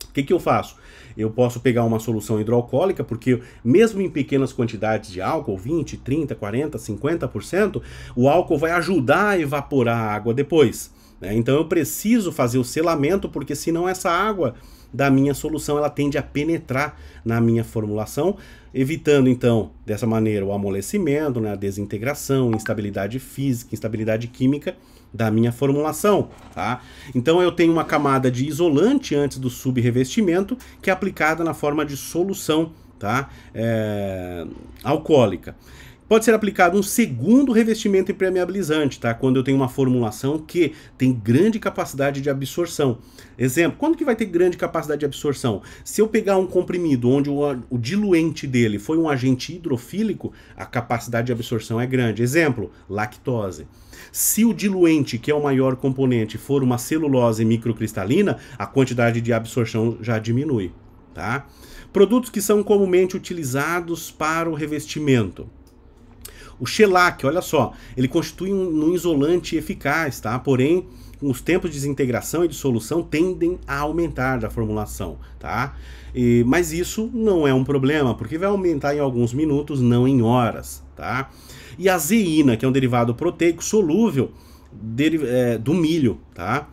O que eu faço? Eu posso pegar uma solução hidroalcoólica, porque mesmo em pequenas quantidades de álcool, 20, 30, 40, 50%, o álcool vai ajudar a evaporar a água depois, né? Então eu preciso fazer o selamento, porque senão essa água da minha solução ela tende a penetrar na minha formulação, evitando então dessa maneira o amolecimento, né, a desintegração, instabilidade física, instabilidade química da minha formulação, tá? Então eu tenho uma camada de isolante antes do subrevestimento, que é aplicada na forma de solução, tá? Alcoólica. Pode ser aplicado um segundo revestimento impermeabilizante, tá? Quando eu tenho uma formulação que tem grande capacidade de absorção. Exemplo, quando que vai ter grande capacidade de absorção? Se eu pegar um comprimido onde o diluente dele foi um agente hidrofílico, a capacidade de absorção é grande. Exemplo, lactose. Se o diluente, que é o maior componente, for uma celulose microcristalina, a quantidade de absorção já diminui, tá? Produtos que são comumente utilizados para o revestimento. O shellac, olha só, ele constitui um isolante eficaz, tá? Porém, os tempos de desintegração e de solução tendem a aumentar da formulação, tá? Mas isso não é um problema, porque vai aumentar em alguns minutos, não em horas, tá? E a zeína, que é um derivado proteico solúvel do milho, tá?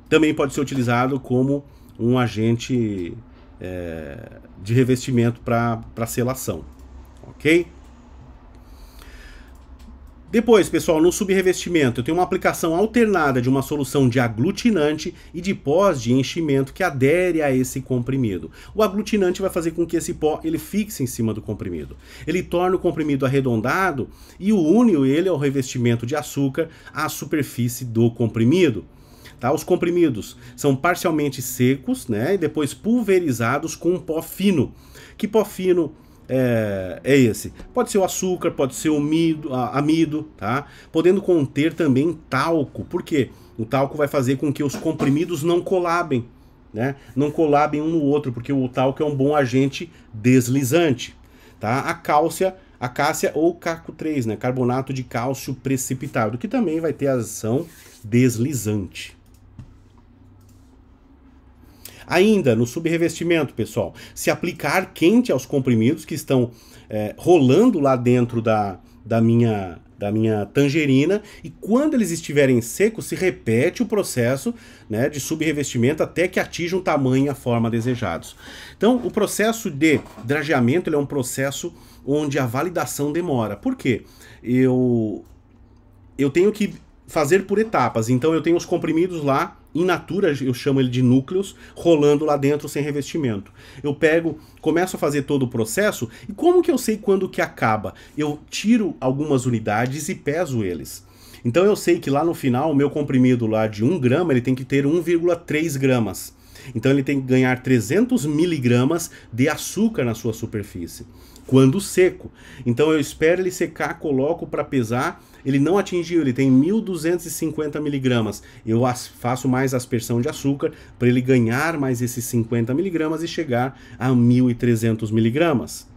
Também pode ser utilizado como um agente de revestimento para selação, ok? Depois, pessoal, no subrevestimento, eu tenho uma aplicação alternada de uma solução de aglutinante e de pós de enchimento que adere a esse comprimido. O aglutinante vai fazer com que esse pó ele fixe em cima do comprimido. Ele torna o comprimido arredondado e une ele ao revestimento de açúcar à superfície do comprimido. Tá? Os comprimidos são parcialmente secos, né, e depois pulverizados com um pó fino. Que pó fino é esse? Pode ser o açúcar, pode ser o amido, tá? Podendo conter também talco. Por quê? O talco vai fazer com que os comprimidos não colabem, né? Não colabem um no outro, porque o talco é um bom agente deslizante, tá? A cássia ou CaCO3, né? Carbonato de cálcio precipitado, que também vai ter ação deslizante. Ainda no subrevestimento, pessoal, se aplica ar quente aos comprimidos que estão rolando lá dentro da minha tangerina, e quando eles estiverem secos, se repete o processo, né, de subrevestimento até que atinjam o tamanho e a forma desejados. Então, o processo de drageamento ele é um processo onde a validação demora. Por quê? Eu tenho que fazer por etapas. Então eu tenho os comprimidos lá, in natura, eu chamo ele de núcleos, rolando lá dentro sem revestimento. Eu começo a fazer todo o processo, e como que eu sei quando que acaba? Eu tiro algumas unidades e peso eles. Então eu sei que lá no final, o meu comprimido lá de 1 grama, ele tem que ter 1,3 gramas. Então ele tem que ganhar 300 miligramas de açúcar na sua superfície, quando seco. Então eu espero ele secar, coloco para pesar, ele não atingiu, ele tem 1.250 miligramas. Eu faço mais aspersão de açúcar para ele ganhar mais esses 50 miligramas e chegar a 1.300 miligramas.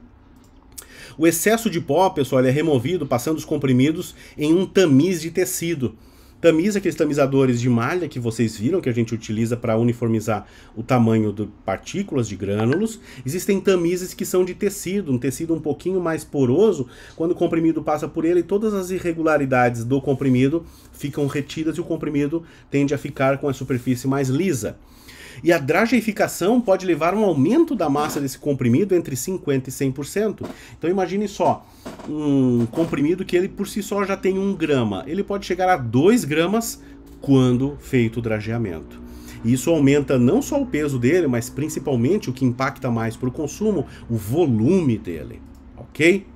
O excesso de pó, pessoal, ele é removido passando os comprimidos em um tamiz de tecido. Tamiz, aqueles tamizadores de malha que vocês viram, que a gente utiliza para uniformizar o tamanho de partículas de grânulos. Existem tamizes que são de tecido, um tecido um pouquinho mais poroso. Quando o comprimido passa por ele, todas as irregularidades do comprimido ficam retidas e o comprimido tende a ficar com a superfície mais lisa. E a drageificação pode levar a um aumento da massa desse comprimido entre 50% e 100%. Então imagine só, um comprimido que ele por si só já tem 1 grama. Ele pode chegar a 2 gramas quando feito o drageamento. E isso aumenta não só o peso dele, mas principalmente o que impacta mais para o consumo, o volume dele. Ok?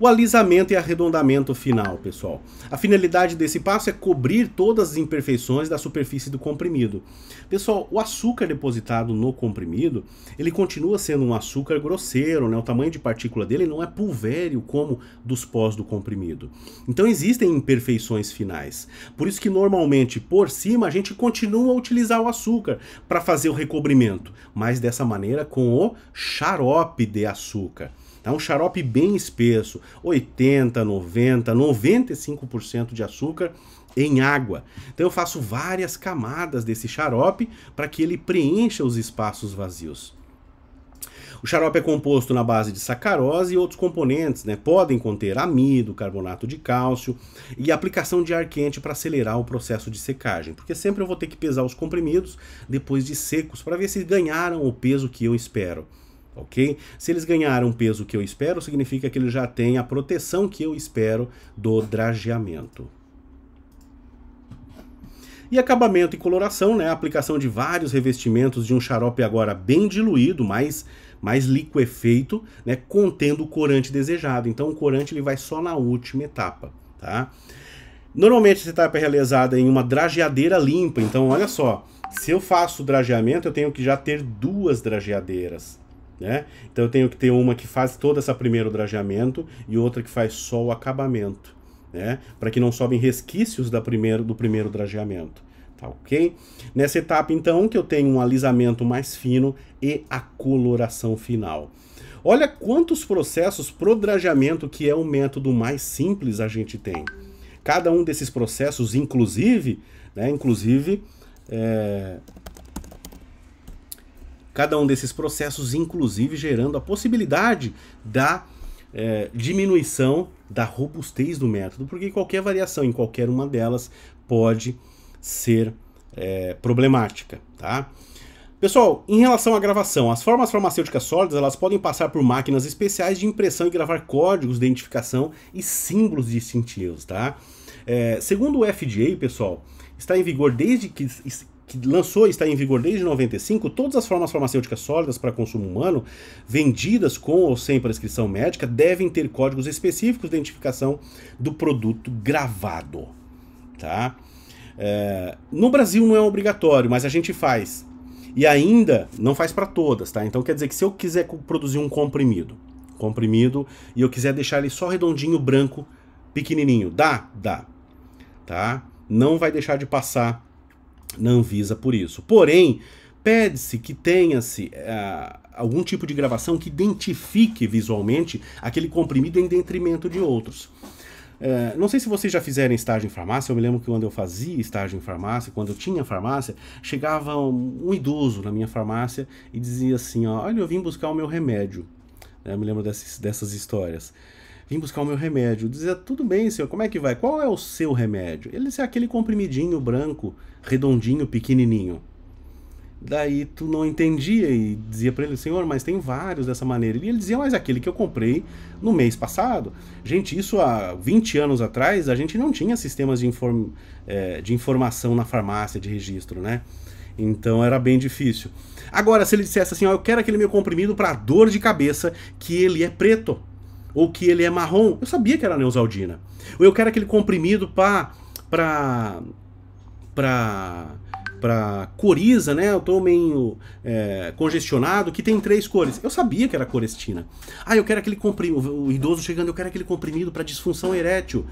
O alisamento e arredondamento final, pessoal. A finalidade desse passo é cobrir todas as imperfeições da superfície do comprimido. Pessoal, o açúcar depositado no comprimido, ele continua sendo um açúcar grosseiro, né? O tamanho de partícula dele não é pulvério como dos pós do comprimido. Então existem imperfeições finais. Por isso que normalmente, por cima, a gente continua a utilizar o açúcar para fazer o recobrimento, mas dessa maneira com o xarope de açúcar. É um xarope bem espesso, 80, 90, 95% de açúcar em água. Então eu faço várias camadas desse xarope para que ele preencha os espaços vazios. O xarope é composto na base de sacarose e outros componentes, né? Podem conter amido, carbonato de cálcio e aplicação de ar quente para acelerar o processo de secagem, porque sempre eu vou ter que pesar os comprimidos depois de secos para ver se ganharam o peso que eu espero. Ok? Se eles ganharam o peso que eu espero, significa que eles já têm a proteção que eu espero do drageamento. E acabamento e coloração, né? A aplicação de vários revestimentos de um xarope agora bem diluído, mais liquefeito, né? Contendo o corante desejado. Então o corante ele vai só na última etapa, tá? Normalmente essa etapa é realizada em uma drageadeira limpa. Então olha só, se eu faço drageamento, eu tenho que já ter duas drageadeiras, né? Então eu tenho que ter uma que faz todo esse primeiro drageamento e outra que faz só o acabamento, né? Para que não sobem resquícios do primeiro drageamento, tá ok? Nessa etapa então que eu tenho um alisamento mais fino e a coloração final. Olha quantos processos pro drageamento, que é o método mais simples, a gente tem. Cada um desses processos, inclusive, né, cada um desses processos, inclusive, gerando a possibilidade da diminuição da robustez do método, porque qualquer variação em qualquer uma delas pode ser problemática, tá? Pessoal, em relação à gravação, as formas farmacêuticas sólidas elas podem passar por máquinas especiais de impressão e gravar códigos de identificação e símbolos distintivos, tá? Segundo o FDA, pessoal, está em vigor desde que lançou e está em vigor desde 95, todas as formas farmacêuticas sólidas para consumo humano, vendidas com ou sem prescrição médica, devem ter códigos específicos de identificação do produto gravado, tá? No Brasil não é obrigatório, mas a gente faz. E ainda não faz para todas, tá? Então quer dizer que se eu quiser produzir um comprimido, e eu quiser deixar ele só redondinho, branco, pequenininho, dá, tá? Não vai deixar de passar na Anvisa por isso. Porém, pede-se que tenha-se algum tipo de gravação que identifique visualmente aquele comprimido em detrimento de outros. Não sei se vocês já fizeram estágio em farmácia. Eu me lembro que quando eu fazia estágio em farmácia, quando eu tinha farmácia, chegava um idoso na minha farmácia e dizia assim, ó, olha, eu vim buscar o meu remédio. Eu me lembro dessas histórias. Vim buscar o meu remédio. Eu dizia, tudo bem, senhor, como é que vai? Qual é o seu remédio? Ele disse, aquele comprimidinho branco, redondinho, pequenininho. Daí tu não entendia e dizia para ele, senhor, mas tem vários dessa maneira. E ele dizia, mas aquele que eu comprei no mês passado. Gente, isso há 20 anos atrás, a gente não tinha sistemas de informação na farmácia, de registro, né? Então era bem difícil. Agora, se ele dissesse assim, ó, eu quero aquele meu comprimido para dor de cabeça, que ele é preto, ou que ele é marrom, eu sabia que era Neosaldina. Ou eu quero aquele comprimido para coriza, né? Eu tô meio congestionado, que tem 3 cores. Eu sabia que era corestina. Ah, eu quero aquele comprimido, o idoso chegando, eu quero aquele comprimido para disfunção erétil,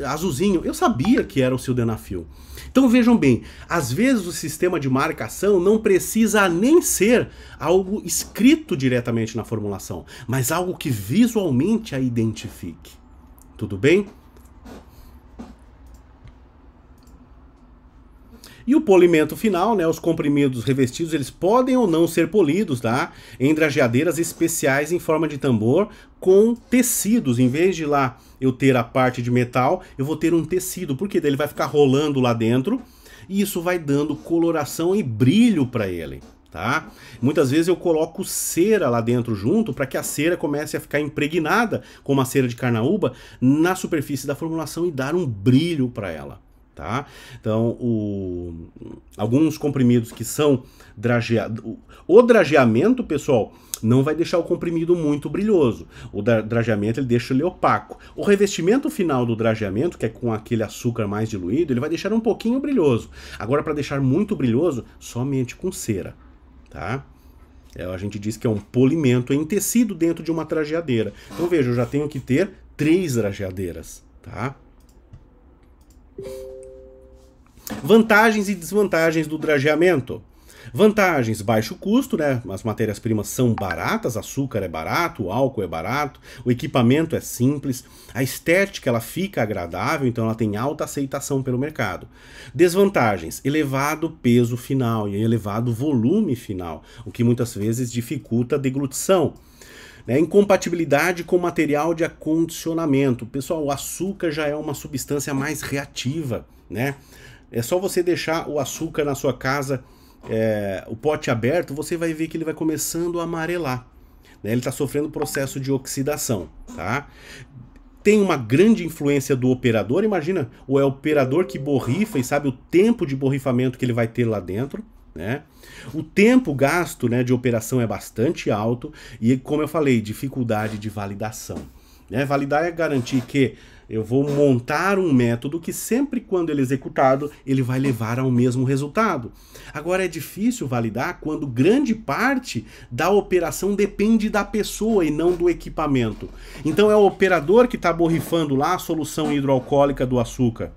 azulzinho. Eu sabia que era o sildenafil. Então vejam bem, às vezes o sistema de marcação não precisa nem ser algo escrito diretamente na formulação, mas algo que visualmente a identifique. Tudo bem? E o polimento final, né, os comprimidos revestidos, eles podem ou não ser polidos, tá? Em drageadeiras especiais em forma de tambor com tecidos. Em vez de lá eu ter a parte de metal, eu vou ter um tecido, porque daí ele vai ficar rolando lá dentro e isso vai dando coloração e brilho para ele, tá? Muitas vezes eu coloco cera lá dentro junto para que a cera comece a ficar impregnada com uma cera de carnaúba na superfície da formulação e dar um brilho para ela. Tá? Então, alguns comprimidos que são drageados... O drageamento, pessoal, não vai deixar o comprimido muito brilhoso. O drageamento ele deixa ele opaco. O revestimento final do drageamento, que é com aquele açúcar mais diluído, ele vai deixar um pouquinho brilhoso. Agora, para deixar muito brilhoso, somente com cera. Tá? A gente diz que é um polimento em tecido dentro de uma drageadeira. Então, veja, eu já tenho que ter 3 drageadeiras. Tá? Vantagens e desvantagens do drageamento. Vantagens, baixo custo, né? As matérias-primas são baratas, açúcar é barato, o álcool é barato, o equipamento é simples, a estética ela fica agradável, então ela tem alta aceitação pelo mercado. Desvantagens, elevado peso final e elevado volume final, o que muitas vezes dificulta a deglutição. Incompatibilidade com material de acondicionamento. Pessoal, o açúcar já é uma substância mais reativa, né? É só você deixar o açúcar na sua casa, o pote aberto, você vai ver que ele vai começando a amarelar, né? Ele está sofrendo processo de oxidação, tá? Tem uma grande influência do operador, imagina, o operador que borrifa e sabe o tempo de borrifamento que ele vai ter lá dentro, né? O tempo gasto, né, de operação é bastante alto e, como eu falei, dificuldade de validação, né? Validar é garantir que eu vou montar um método que sempre quando ele é executado, ele vai levar ao mesmo resultado. Agora é difícil validar quando grande parte da operação depende da pessoa e não do equipamento. Então é o operador que está borrifando lá a solução hidroalcoólica do açúcar,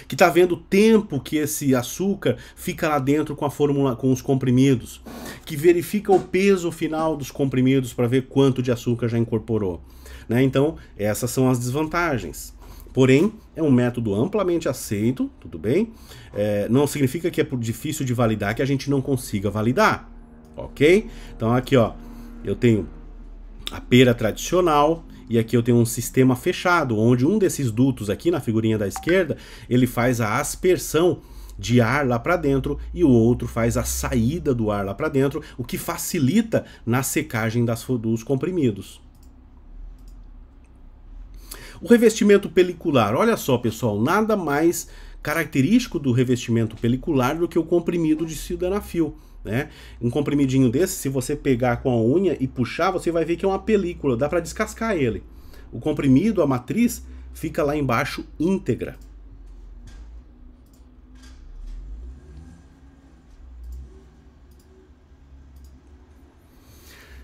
que está vendo o tempo que esse açúcar fica lá dentro com a fórmula, com os comprimidos, que verifica o peso final dos comprimidos para ver quanto de açúcar já incorporou. Né? Então, essas são as desvantagens. Porém, é um método amplamente aceito, tudo bem? Não significa que é difícil de validar, que a gente não consiga validar, ok? Então aqui, ó, eu tenho a pera tradicional e aqui eu tenho um sistema fechado, onde um desses dutos aqui na figurinha da esquerda, ele faz a aspersão de ar lá para dentro e o outro faz a saída do ar lá para dentro, o que facilita na secagem dos comprimidos. O revestimento pelicular, olha só pessoal, nada mais característico do revestimento pelicular do que o comprimido de sildenafil, né? Um comprimidinho desse, se você pegar com a unha e puxar, você vai ver que é uma película, dá para descascar ele. O comprimido, a matriz, fica lá embaixo íntegra.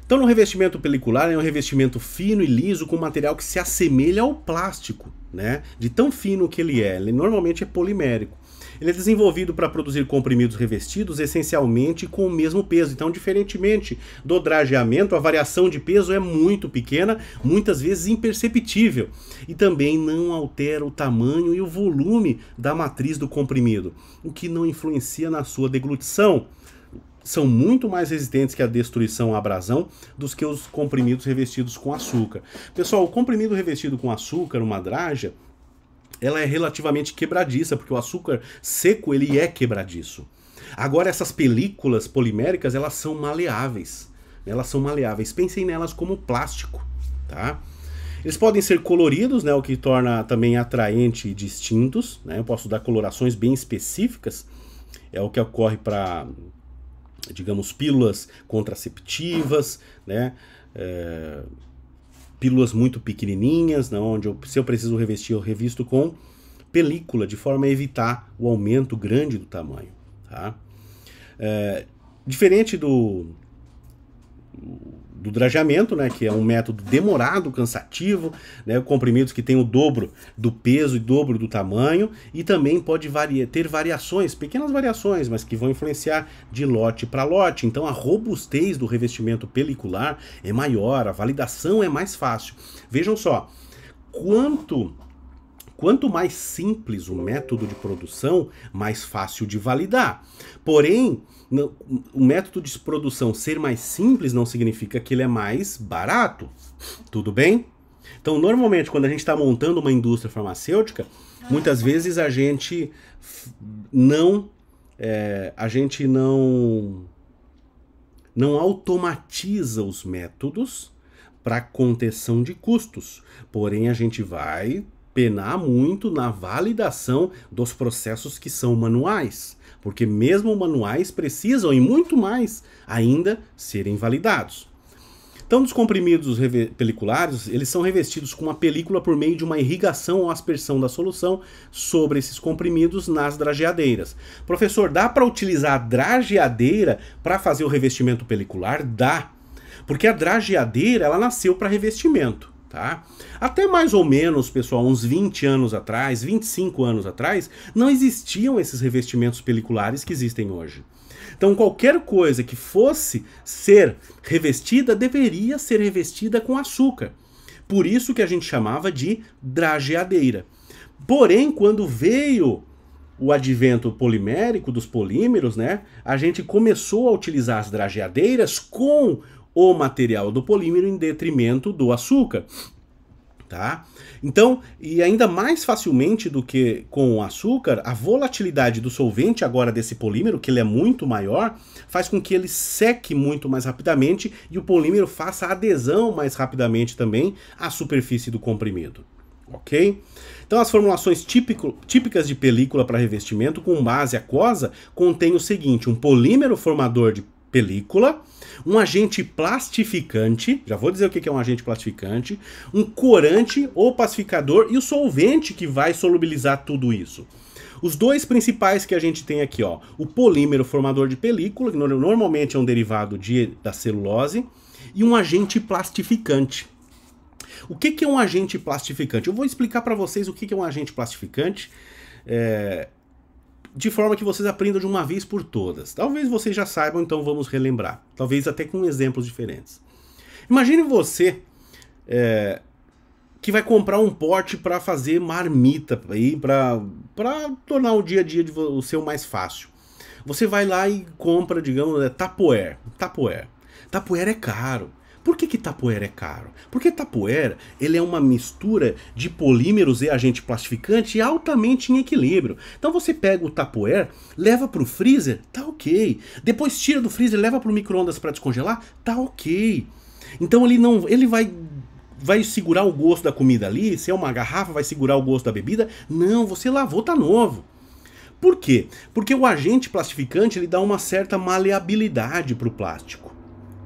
Então, no revestimento pelicular é um revestimento fino e liso com material que se assemelha ao plástico, né? De tão fino que ele é. Ele normalmente é polimérico. Ele é desenvolvido para produzir comprimidos revestidos essencialmente com o mesmo peso. Então, diferentemente do drageamento, a variação de peso é muito pequena, muitas vezes imperceptível. E também não altera o tamanho e o volume da matriz do comprimido, o que não influencia na sua deglutição. São muito mais resistentes que a destruição à abrasão dos que os comprimidos revestidos com açúcar. Pessoal, o comprimido revestido com açúcar, uma draga, ela é relativamente quebradiça, porque o açúcar seco ele é quebradiço. Agora essas películas poliméricas, elas são maleáveis. Elas são maleáveis. Pensem nelas como plástico, tá? Eles podem ser coloridos, né, o que torna também atraente e distintos, né? Eu posso dar colorações bem específicas. É o que ocorre para, digamos, pílulas contraceptivas, né? Pílulas muito pequenininhas, né? Onde se eu preciso revestir, eu revisto com película, de forma a evitar o aumento grande do tamanho, tá? Diferente do drageamento, né, que é um método demorado, cansativo, né, comprimidos que tem o dobro do peso e dobro do tamanho, e também pode ter variações, pequenas variações, mas que vão influenciar de lote para lote. Então a robustez do revestimento pelicular é maior, a validação é mais fácil. Vejam só, quanto mais simples o método de produção, mais fácil de validar. Porém, o método de produção ser mais simples não significa que ele é mais barato. Tudo bem? Então, normalmente, quando a gente está montando uma indústria farmacêutica, muitas vezes a gente não automatiza os métodos para contenção de custos. Porém, a gente vai penar muito na validação dos processos que são manuais, porque mesmo manuais precisam, e muito mais ainda, serem validados. Então, os comprimidos peliculares, eles são revestidos com uma película por meio de uma irrigação ou aspersão da solução sobre esses comprimidos nas drageadeiras. Professor, dá para utilizar a drageadeira para fazer o revestimento pelicular? Dá, porque a drageadeira ela nasceu para revestimento. Tá? Até mais ou menos, pessoal, uns 20 anos atrás, 25 anos atrás, não existiam esses revestimentos peliculares que existem hoje. Então qualquer coisa que fosse ser revestida deveria ser revestida com açúcar. Por isso que a gente chamava de drageadeira. Porém, quando veio o advento polimérico dos polímeros, né, a gente começou a utilizar as drageadeiras com o material do polímero em detrimento do açúcar. Tá? Então, e ainda mais facilmente do que com o açúcar, a volatilidade do solvente agora desse polímero, que ele é muito maior, faz com que ele seque muito mais rapidamente e o polímero faça adesão mais rapidamente também à superfície do comprimido. Ok? Então as formulações típicas de película para revestimento com base aquosa contém o seguinte: um polímero formador de película, um agente plastificante, já vou dizer o que é um agente plastificante, um corante ou pacificador e o solvente que vai solubilizar tudo isso. Os dois principais que a gente tem aqui, ó, o polímero formador de película, que normalmente é um derivado da celulose, e um agente plastificante. O que é um agente plastificante? Eu vou explicar para vocês o que é um agente plastificante, de forma que vocês aprendam de uma vez por todas. Talvez vocês já saibam, então vamos relembrar. Talvez até com exemplos diferentes. Imagine você que vai comprar um pote para fazer marmita, para tornar o dia a dia o seu mais fácil. Você vai lá e compra, digamos, Tupperware. Tupperware é caro. Por que Tupperware é caro? Porque Tupperware ele é uma mistura de polímeros e agente plastificante altamente em equilíbrio. Então você pega o Tupperware, leva para o freezer, tá ok. Depois tira do freezer, leva para o micro-ondas para descongelar, tá ok. Então ele vai segurar o gosto da comida ali, se é uma garrafa vai segurar o gosto da bebida. Não, você lavou, tá novo. Por quê? Porque o agente plastificante ele dá uma certa maleabilidade para o plástico.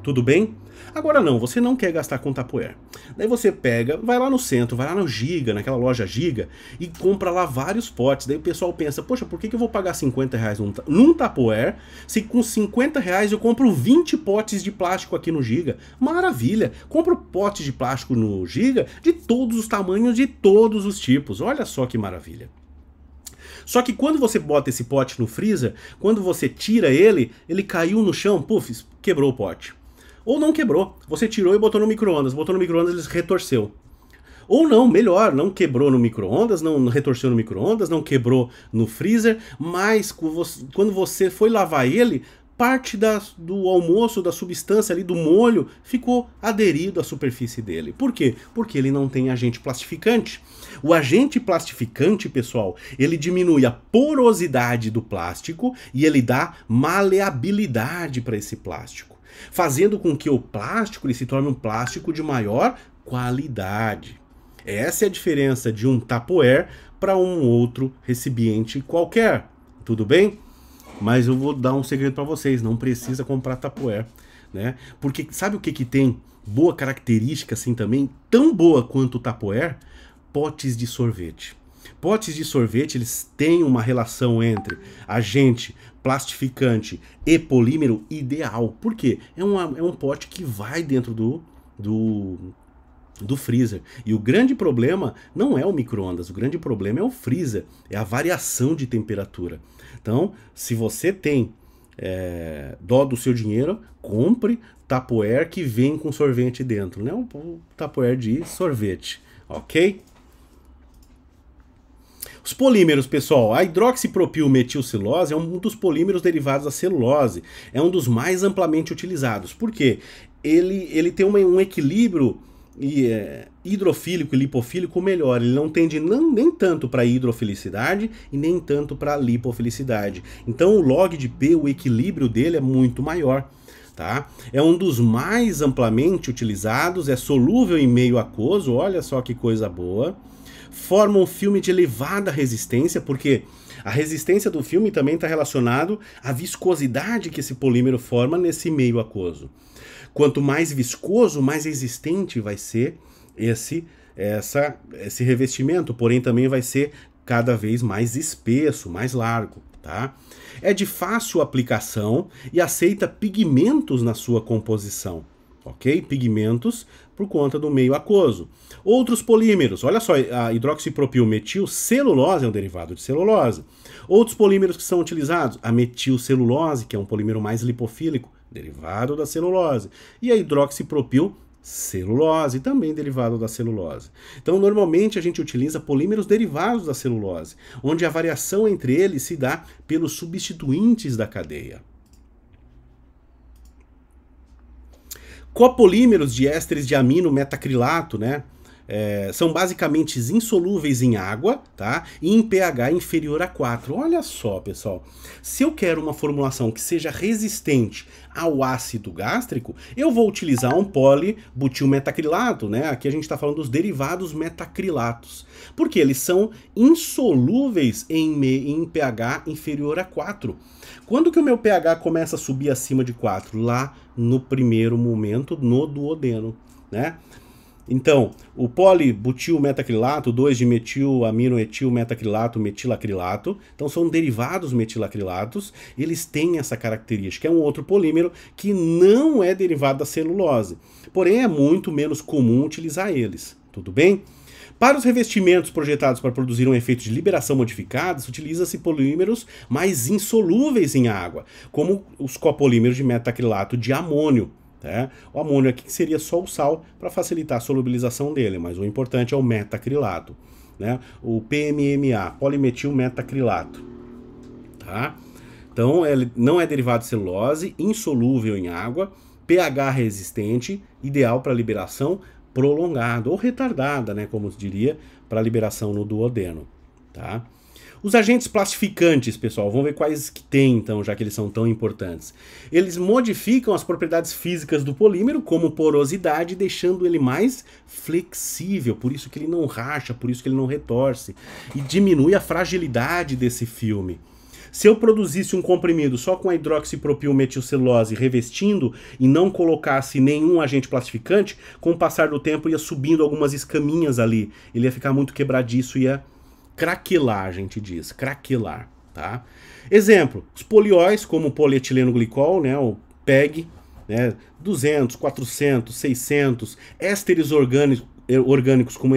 Tudo bem? Agora não, você não quer gastar com Tupperware. Daí você pega, vai lá no centro, vai lá no Giga, naquela loja Giga, e compra lá vários potes. Daí o pessoal pensa, poxa, por que eu vou pagar 50 reais num Tupperware, se com 50 reais eu compro 20 potes de plástico aqui no Giga? Maravilha! Compro potes de plástico no Giga de todos os tamanhos, de todos os tipos. Olha só que maravilha! Só que quando você bota esse pote no freezer, quando você tira ele caiu no chão, puf, quebrou o pote. Ou não quebrou, você tirou e botou no micro-ondas, ele retorceu. Ou não, melhor, não quebrou no micro-ondas, não retorceu no micro-ondas, não quebrou no freezer, mas quando você foi lavar ele, parte do almoço, da substância ali, do molho, ficou aderido à superfície dele. Por quê? Porque ele não tem agente plastificante. O agente plastificante, pessoal, ele diminui a porosidade do plástico e ele dá maleabilidade para esse plástico, fazendo com que o plástico ele se torne um plástico de maior qualidade. Essa é a diferença de um Tupperware para um outro recipiente qualquer. Tudo bem? Mas eu vou dar um segredo para vocês, não precisa comprar Tupperware, né? Porque sabe o que tem boa característica assim também, tão boa quanto o Tupperware? Potes de sorvete. Potes de sorvete, eles têm uma relação entre agente plastificante e polímero ideal. Por quê? É um pote que vai dentro do freezer. E o grande problema não é o micro-ondas, o grande problema é o freezer, é a variação de temperatura. Então, se você tem dó do seu dinheiro, compre Tupperware que vem com sorvete dentro, né? Um Tupperware de sorvete, ok? Os polímeros, pessoal, a hidroxipropilmetilcelulose é um dos polímeros derivados da celulose, é um dos mais amplamente utilizados. Por quê? Ele tem um equilíbrio hidrofílico e lipofílico melhor, ele não tende nem tanto para hidrofilicidade e nem tanto para lipofilicidade. Então o log de P, o equilíbrio dele é muito maior. Tá? É um dos mais amplamente utilizados, é solúvel em meio aquoso, olha só que coisa boa. Forma um filme de elevada resistência, porque a resistência do filme também está relacionado à viscosidade que esse polímero forma nesse meio aquoso. Quanto mais viscoso, mais resistente vai ser esse revestimento, porém também vai ser cada vez mais espesso, mais largo. Tá? É de fácil aplicação e aceita pigmentos na sua composição. Ok? Pigmentos por conta do meio aquoso. Outros polímeros, olha só, a hidroxipropilmetilcelulose é um derivado de celulose. Outros polímeros que são utilizados, a metilcelulose, que é um polímero mais lipofílico, derivado da celulose, e a hidroxipropilcelulose, também derivado da celulose. Então, normalmente a gente utiliza polímeros derivados da celulose, onde a variação entre eles se dá pelos substituintes da cadeia. Copolímeros de ésteres de amino metacrilato, né? São basicamente insolúveis em água, tá? E em pH inferior a 4. Olha só, pessoal. Se eu quero uma formulação que seja resistente ao ácido gástrico, eu vou utilizar um polibutilmetacrilato, né? Aqui a gente está falando dos derivados metacrilatos, porque eles são insolúveis em pH inferior a 4. Quando que o meu pH começa a subir acima de 4? Lá no primeiro momento, no duodeno, né? Então, o polibutilmetacrilato, 2-dimetilaminoetilmetacrilato, metilacrilato, então são derivados metilacrilatos, eles têm essa característica. É um outro polímero que não é derivado da celulose, porém é muito menos comum utilizar eles, tudo bem? Para os revestimentos projetados para produzir um efeito de liberação modificada, utiliza-se polímeros mais insolúveis em água, como os copolímeros de metacrilato de amônio. O amônio aqui seria só o sal para facilitar a solubilização dele, mas o importante é o metacrilato, né? O PMMA, polimetilmetacrilato. Tá? Então, ele não é derivado de celulose, insolúvel em água, pH resistente, ideal para liberação prolongada ou retardada, né, como se diria, para liberação no duodeno. Tá? Os agentes plastificantes, pessoal, vamos ver quais que tem, então, já que eles são tão importantes. Eles modificam as propriedades físicas do polímero, como porosidade, deixando ele mais flexível, por isso que ele não racha, por isso que ele não retorce, e diminui a fragilidade desse filme. Se eu produzisse um comprimido só com a hidroxipropilmetilcelulose revestindo e não colocasse nenhum agente plastificante, com o passar do tempo ia subindo algumas escaminhas ali, ele ia ficar muito quebradiço e ia craquelar, a gente diz, craquelar, tá? Exemplo, os polióis, como o polietileno glicol, né, o PEG, né, 200, 400, 600, ésteres orgânicos como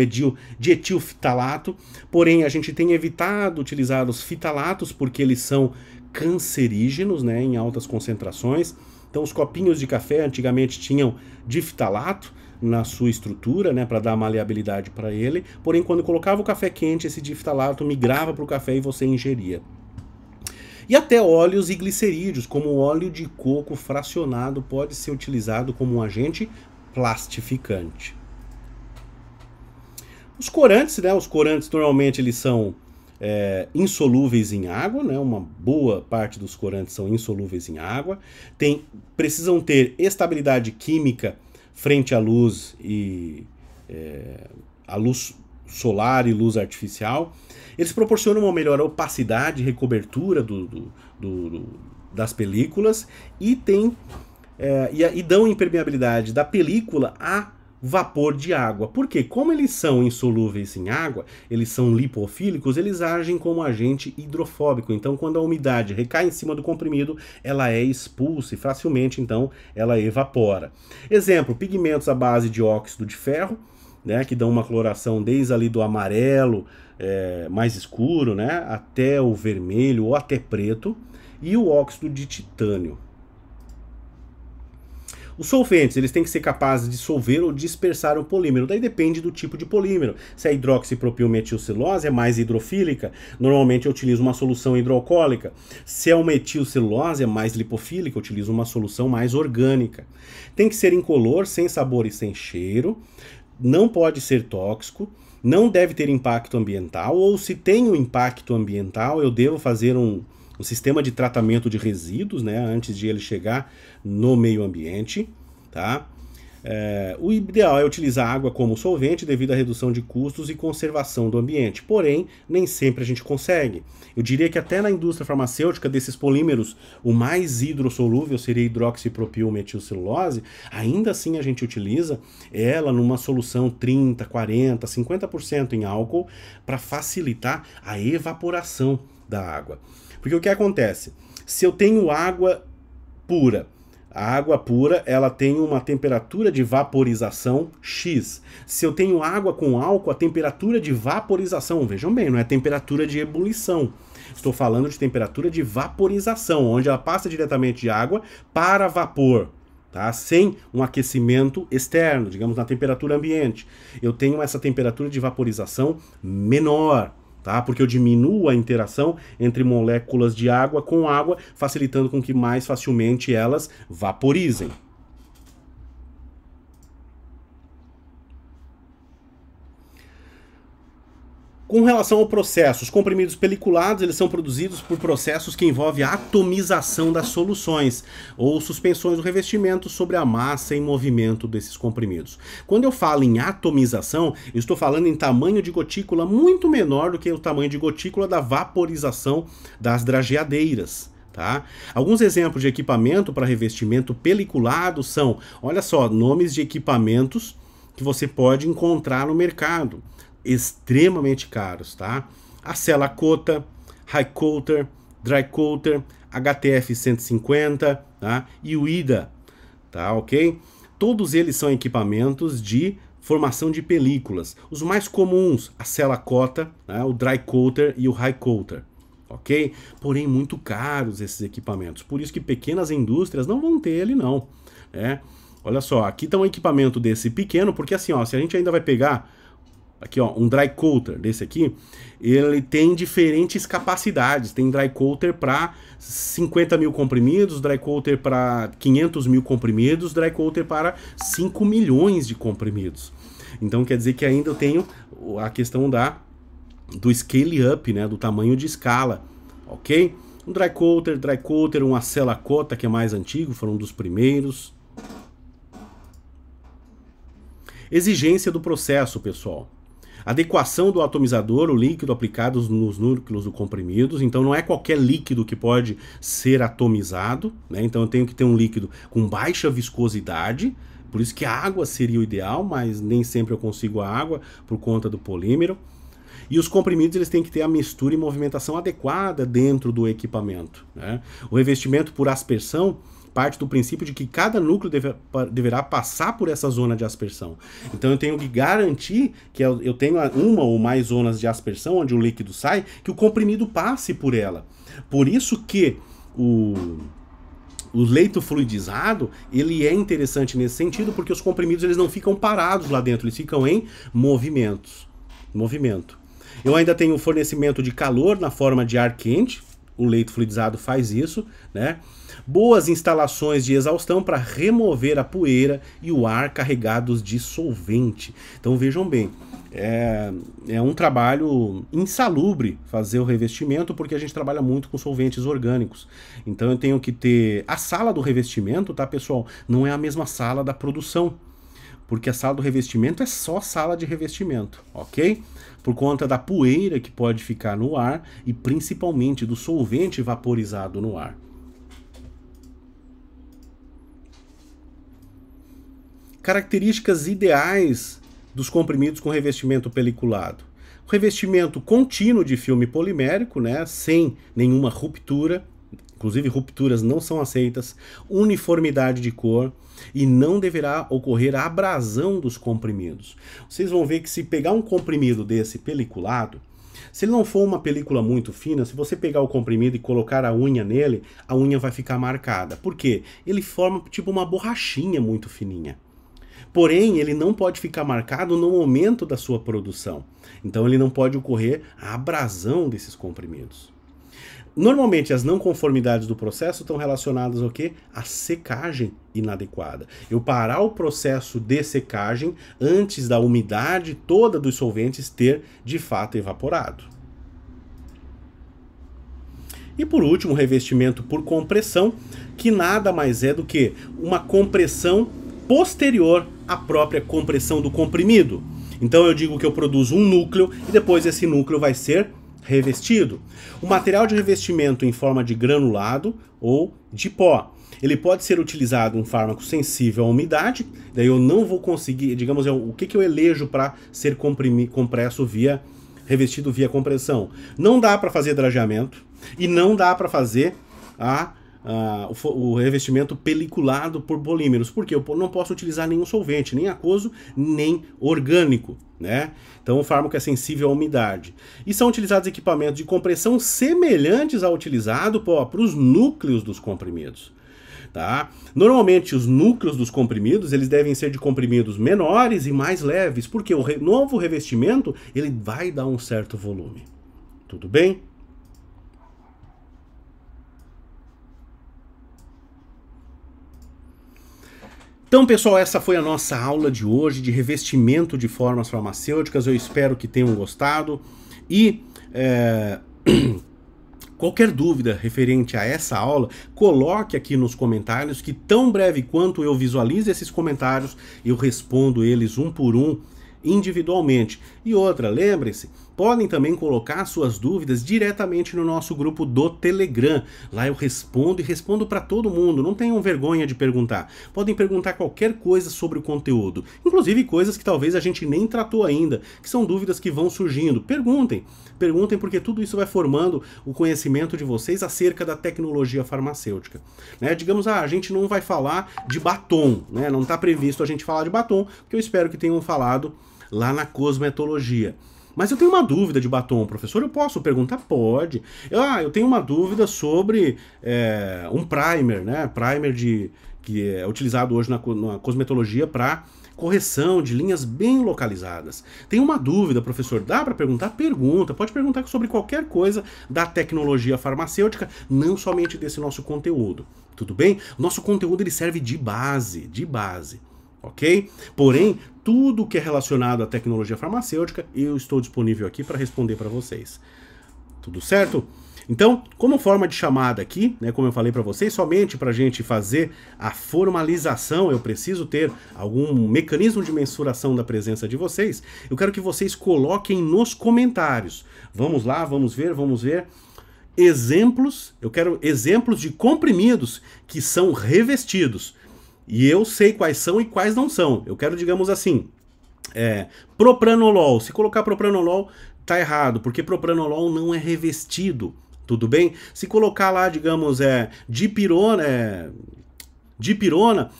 dietilfitalato, porém a gente tem evitado utilizar os fitalatos porque eles são cancerígenos, né, em altas concentrações. Então os copinhos de café antigamente tinham difitalato na sua estrutura, né, para dar maleabilidade para ele, porém quando colocava o café quente, esse difitalato migrava para o café e você ingeria. E até óleos e glicerídeos, como o óleo de coco fracionado, pode ser utilizado como um agente plastificante. Os corantes, né, os corantes normalmente eles são insolúveis em água, né, uma boa parte dos corantes são insolúveis em água, precisam ter estabilidade química frente à luz e a luz solar e luz artificial. Eles proporcionam uma melhor opacidade e recobertura das películas e dão impermeabilidade da película a vapor de água. Porque como eles são insolúveis em água, eles são lipofílicos, eles agem como agente hidrofóbico. Então quando a umidade recai em cima do comprimido, ela é expulsa e facilmente então ela evapora. Exemplo, pigmentos à base de óxido de ferro, né, que dão uma coloração desde ali do amarelo mais escuro, né, até o vermelho ou até preto, e o óxido de titânio. Os solventes, eles têm que ser capazes de dissolver ou dispersar o polímero, daí depende do tipo de polímero. Se a hidroxipropilmetilcelulose é mais hidrofílica, normalmente eu utilizo uma solução hidroalcoólica. Se é uma metilcelulose é mais lipofílica, eu utilizo uma solução mais orgânica. Tem que ser incolor, sem sabor e sem cheiro, não pode ser tóxico, não deve ter impacto ambiental, ou se tem um impacto ambiental, eu devo fazer um sistema de tratamento de resíduos, né, antes de ele chegar no meio ambiente, tá? O ideal é utilizar água como solvente devido à redução de custos e conservação do ambiente, porém, nem sempre a gente consegue. Eu diria que até na indústria farmacêutica, desses polímeros, o mais hidrossolúvel seria a hidroxipropilmetilcelulose, ainda assim a gente utiliza ela numa solução 30, 40, 50% em álcool para facilitar a evaporação da água. Porque o que acontece? Se eu tenho água pura, a água pura ela tem uma temperatura de vaporização X. Se eu tenho água com álcool, a temperatura de vaporização, vejam bem, não é temperatura de ebulição, Estou falando de temperatura de vaporização, onde ela passa diretamente de água para vapor. Tá? Sem um aquecimento externo, digamos na temperatura ambiente. Eu tenho essa temperatura de vaporização menor, tá? Porque eu diminuo a interação entre moléculas de água com água, facilitando com que mais facilmente elas vaporizem. Com relação ao processo, os comprimidos peliculados eles são produzidos por processos que envolvem a atomização das soluções ou suspensões do revestimento sobre a massa em movimento desses comprimidos. Quando eu falo em atomização, eu estou falando em tamanho de gotícula muito menor do que o tamanho de gotícula da vaporização das drageadeiras. Tá? Alguns exemplos de equipamento para revestimento peliculado são, olha só, nomes de equipamentos que você pode encontrar no mercado. Extremamente caros, tá? A Cella-Cotta, High Coater, Dry Coater, HTF 150, tá? E o IDA, tá? Ok? Todos eles são equipamentos de formação de películas. Os mais comuns, a Cella-Cotta, né? O Dry Coater e o High Coater, ok? Porém, muito caros esses equipamentos. Por isso que pequenas indústrias não vão ter ele, não, né? Olha só, aqui está um equipamento desse pequeno, porque assim, ó, se a gente ainda vai pegar aqui, ó, um dry coater desse aqui, ele tem diferentes capacidades. Tem dry coater para 50 mil comprimidos, dry coater para 500 mil comprimidos, dry coater para 5 milhões de comprimidos. Então quer dizer que ainda eu tenho a questão do scale up, né, do tamanho de escala, ok? Um dry coater, uma Cella-Cotta, que é mais antigo, foram um dos primeiros. Exigência do processo, pessoal. Adequação do atomizador, o líquido aplicado nos núcleos do comprimidos. Então não é qualquer líquido que pode ser atomizado, né? Então eu tenho que ter um líquido com baixa viscosidade, por isso que a água seria o ideal, mas nem sempre eu consigo a água por conta do polímero. E os comprimidos eles têm que ter a mistura e movimentação adequada dentro do equipamento, né? O revestimento por aspersão parte do princípio de que cada núcleo deverá passar por essa zona de aspersão. Então eu tenho que garantir que eu tenho uma ou mais zonas de aspersão onde o líquido sai, que o comprimido passe por ela. Por isso que o leito fluidizado ele é interessante nesse sentido, porque os comprimidos eles não ficam parados lá dentro, eles ficam em movimento. Eu ainda tenho o fornecimento de calor na forma de ar quente, o leito fluidizado faz isso, né? Boas instalações de exaustão para remover a poeira e o ar carregados de solvente. Então vejam bem, é um trabalho insalubre fazer o revestimento, porque a gente trabalha muito com solventes orgânicos. Então eu tenho que ter... A sala do revestimento, tá, pessoal? Não é a mesma sala da produção, porque a sala do revestimento é só sala de revestimento, ok? Por conta da poeira que pode ficar no ar e principalmente do solvente vaporizado no ar. Características ideais dos comprimidos com revestimento peliculado. O revestimento contínuo de filme polimérico, né, sem nenhuma ruptura, inclusive rupturas não são aceitas, uniformidade de cor e não deverá ocorrer a abrasão dos comprimidos. Vocês vão ver que se pegar um comprimido desse peliculado, se ele não for uma película muito fina, se você pegar o comprimido e colocar a unha nele, a unha vai ficar marcada. Por quê? Ele forma tipo uma borrachinha muito fininha. Porém, ele não pode ficar marcado no momento da sua produção. Então ele não pode ocorrer a abrasão desses comprimidos. Normalmente as não conformidades do processo estão relacionadas ao quê? A secagem inadequada. Eu parar o processo de secagem antes da umidade toda dos solventes ter de fato evaporado. E por último, o revestimento por compressão, que nada mais é do que uma compressão posterior à própria compressão do comprimido. Então eu digo que eu produzo um núcleo e depois esse núcleo vai ser revestido. O material de revestimento em forma de granulado ou de pó. Ele pode ser utilizado em fármaco sensível à umidade, daí eu não vou conseguir, digamos, o que eu elejo para ser revestido via compressão. Não dá para fazer drageamento e não dá para fazer o revestimento peliculado por polímeros, porque eu não posso utilizar nenhum solvente, nem aquoso, nem orgânico, né? Então o fármaco é sensível à umidade. E são utilizados equipamentos de compressão semelhantes ao utilizado para os núcleos dos comprimidos. Tá? Normalmente os núcleos dos comprimidos eles devem ser de comprimidos menores e mais leves, porque o novo revestimento ele vai dar um certo volume. Tudo bem? Então, pessoal, essa foi a nossa aula de hoje de revestimento de formas farmacêuticas. Eu espero que tenham gostado. E qualquer dúvida referente a essa aula, coloque aqui nos comentários, que tão breve quanto eu visualize esses comentários, eu respondo eles um por um, individualmente. E outra, lembre-se, podem também colocar suas dúvidas diretamente no nosso grupo do Telegram. Lá eu respondo e respondo para todo mundo, não tenham vergonha de perguntar. Podem perguntar qualquer coisa sobre o conteúdo, inclusive coisas que talvez a gente nem tratou ainda, que são dúvidas que vão surgindo. Perguntem, porque tudo isso vai formando o conhecimento de vocês acerca da tecnologia farmacêutica. Né? Digamos, a gente não vai falar de batom, né? Não está previsto a gente falar de batom, que eu espero que tenham falado lá na cosmetologia. Mas eu tenho uma dúvida de batom, professor, eu posso perguntar? Pode. Eu tenho uma dúvida sobre um primer, né? Primer que é utilizado hoje na cosmetologia para correção de linhas bem localizadas. Tem uma dúvida, professor, dá para perguntar? Pergunta, pode perguntar sobre qualquer coisa da tecnologia farmacêutica, não somente desse nosso conteúdo, tudo bem? O nosso conteúdo ele serve de base, ok? Porém, tudo que é relacionado à tecnologia farmacêutica, eu estou disponível aqui para responder para vocês. Tudo certo? Então, como forma de chamada aqui, né, como eu falei para vocês, somente para a gente fazer a formalização, eu preciso ter algum mecanismo de mensuração da presença de vocês. Eu quero que vocês coloquem nos comentários. Vamos lá, vamos ver. Exemplos, eu quero exemplos de comprimidos que são revestidos. E eu sei quais são e quais não são. Eu quero, digamos assim, propranolol. Se colocar propranolol, tá errado, porque propranolol não é revestido, tudo bem? Se colocar lá, digamos, dipirona,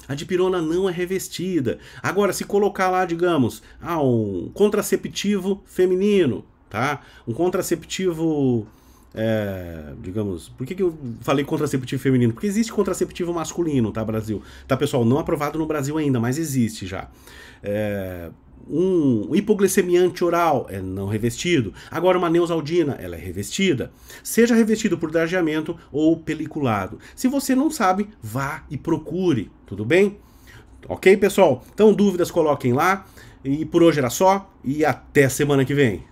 a dipirona não é revestida. Agora, se colocar lá, digamos, um contraceptivo feminino, tá? Um contraceptivo... digamos, por que eu falei contraceptivo feminino? Porque existe contraceptivo masculino, tá, Brasil? Tá, pessoal, não aprovado no Brasil ainda, mas existe já. Um hipoglicemiante oral é não revestido. Agora uma neosaldina, ela é revestida. Seja revestido por drageamento ou peliculado. Se você não sabe, vá e procure, tudo bem? Ok, pessoal? Então, dúvidas coloquem lá. E por hoje era só, e até semana que vem.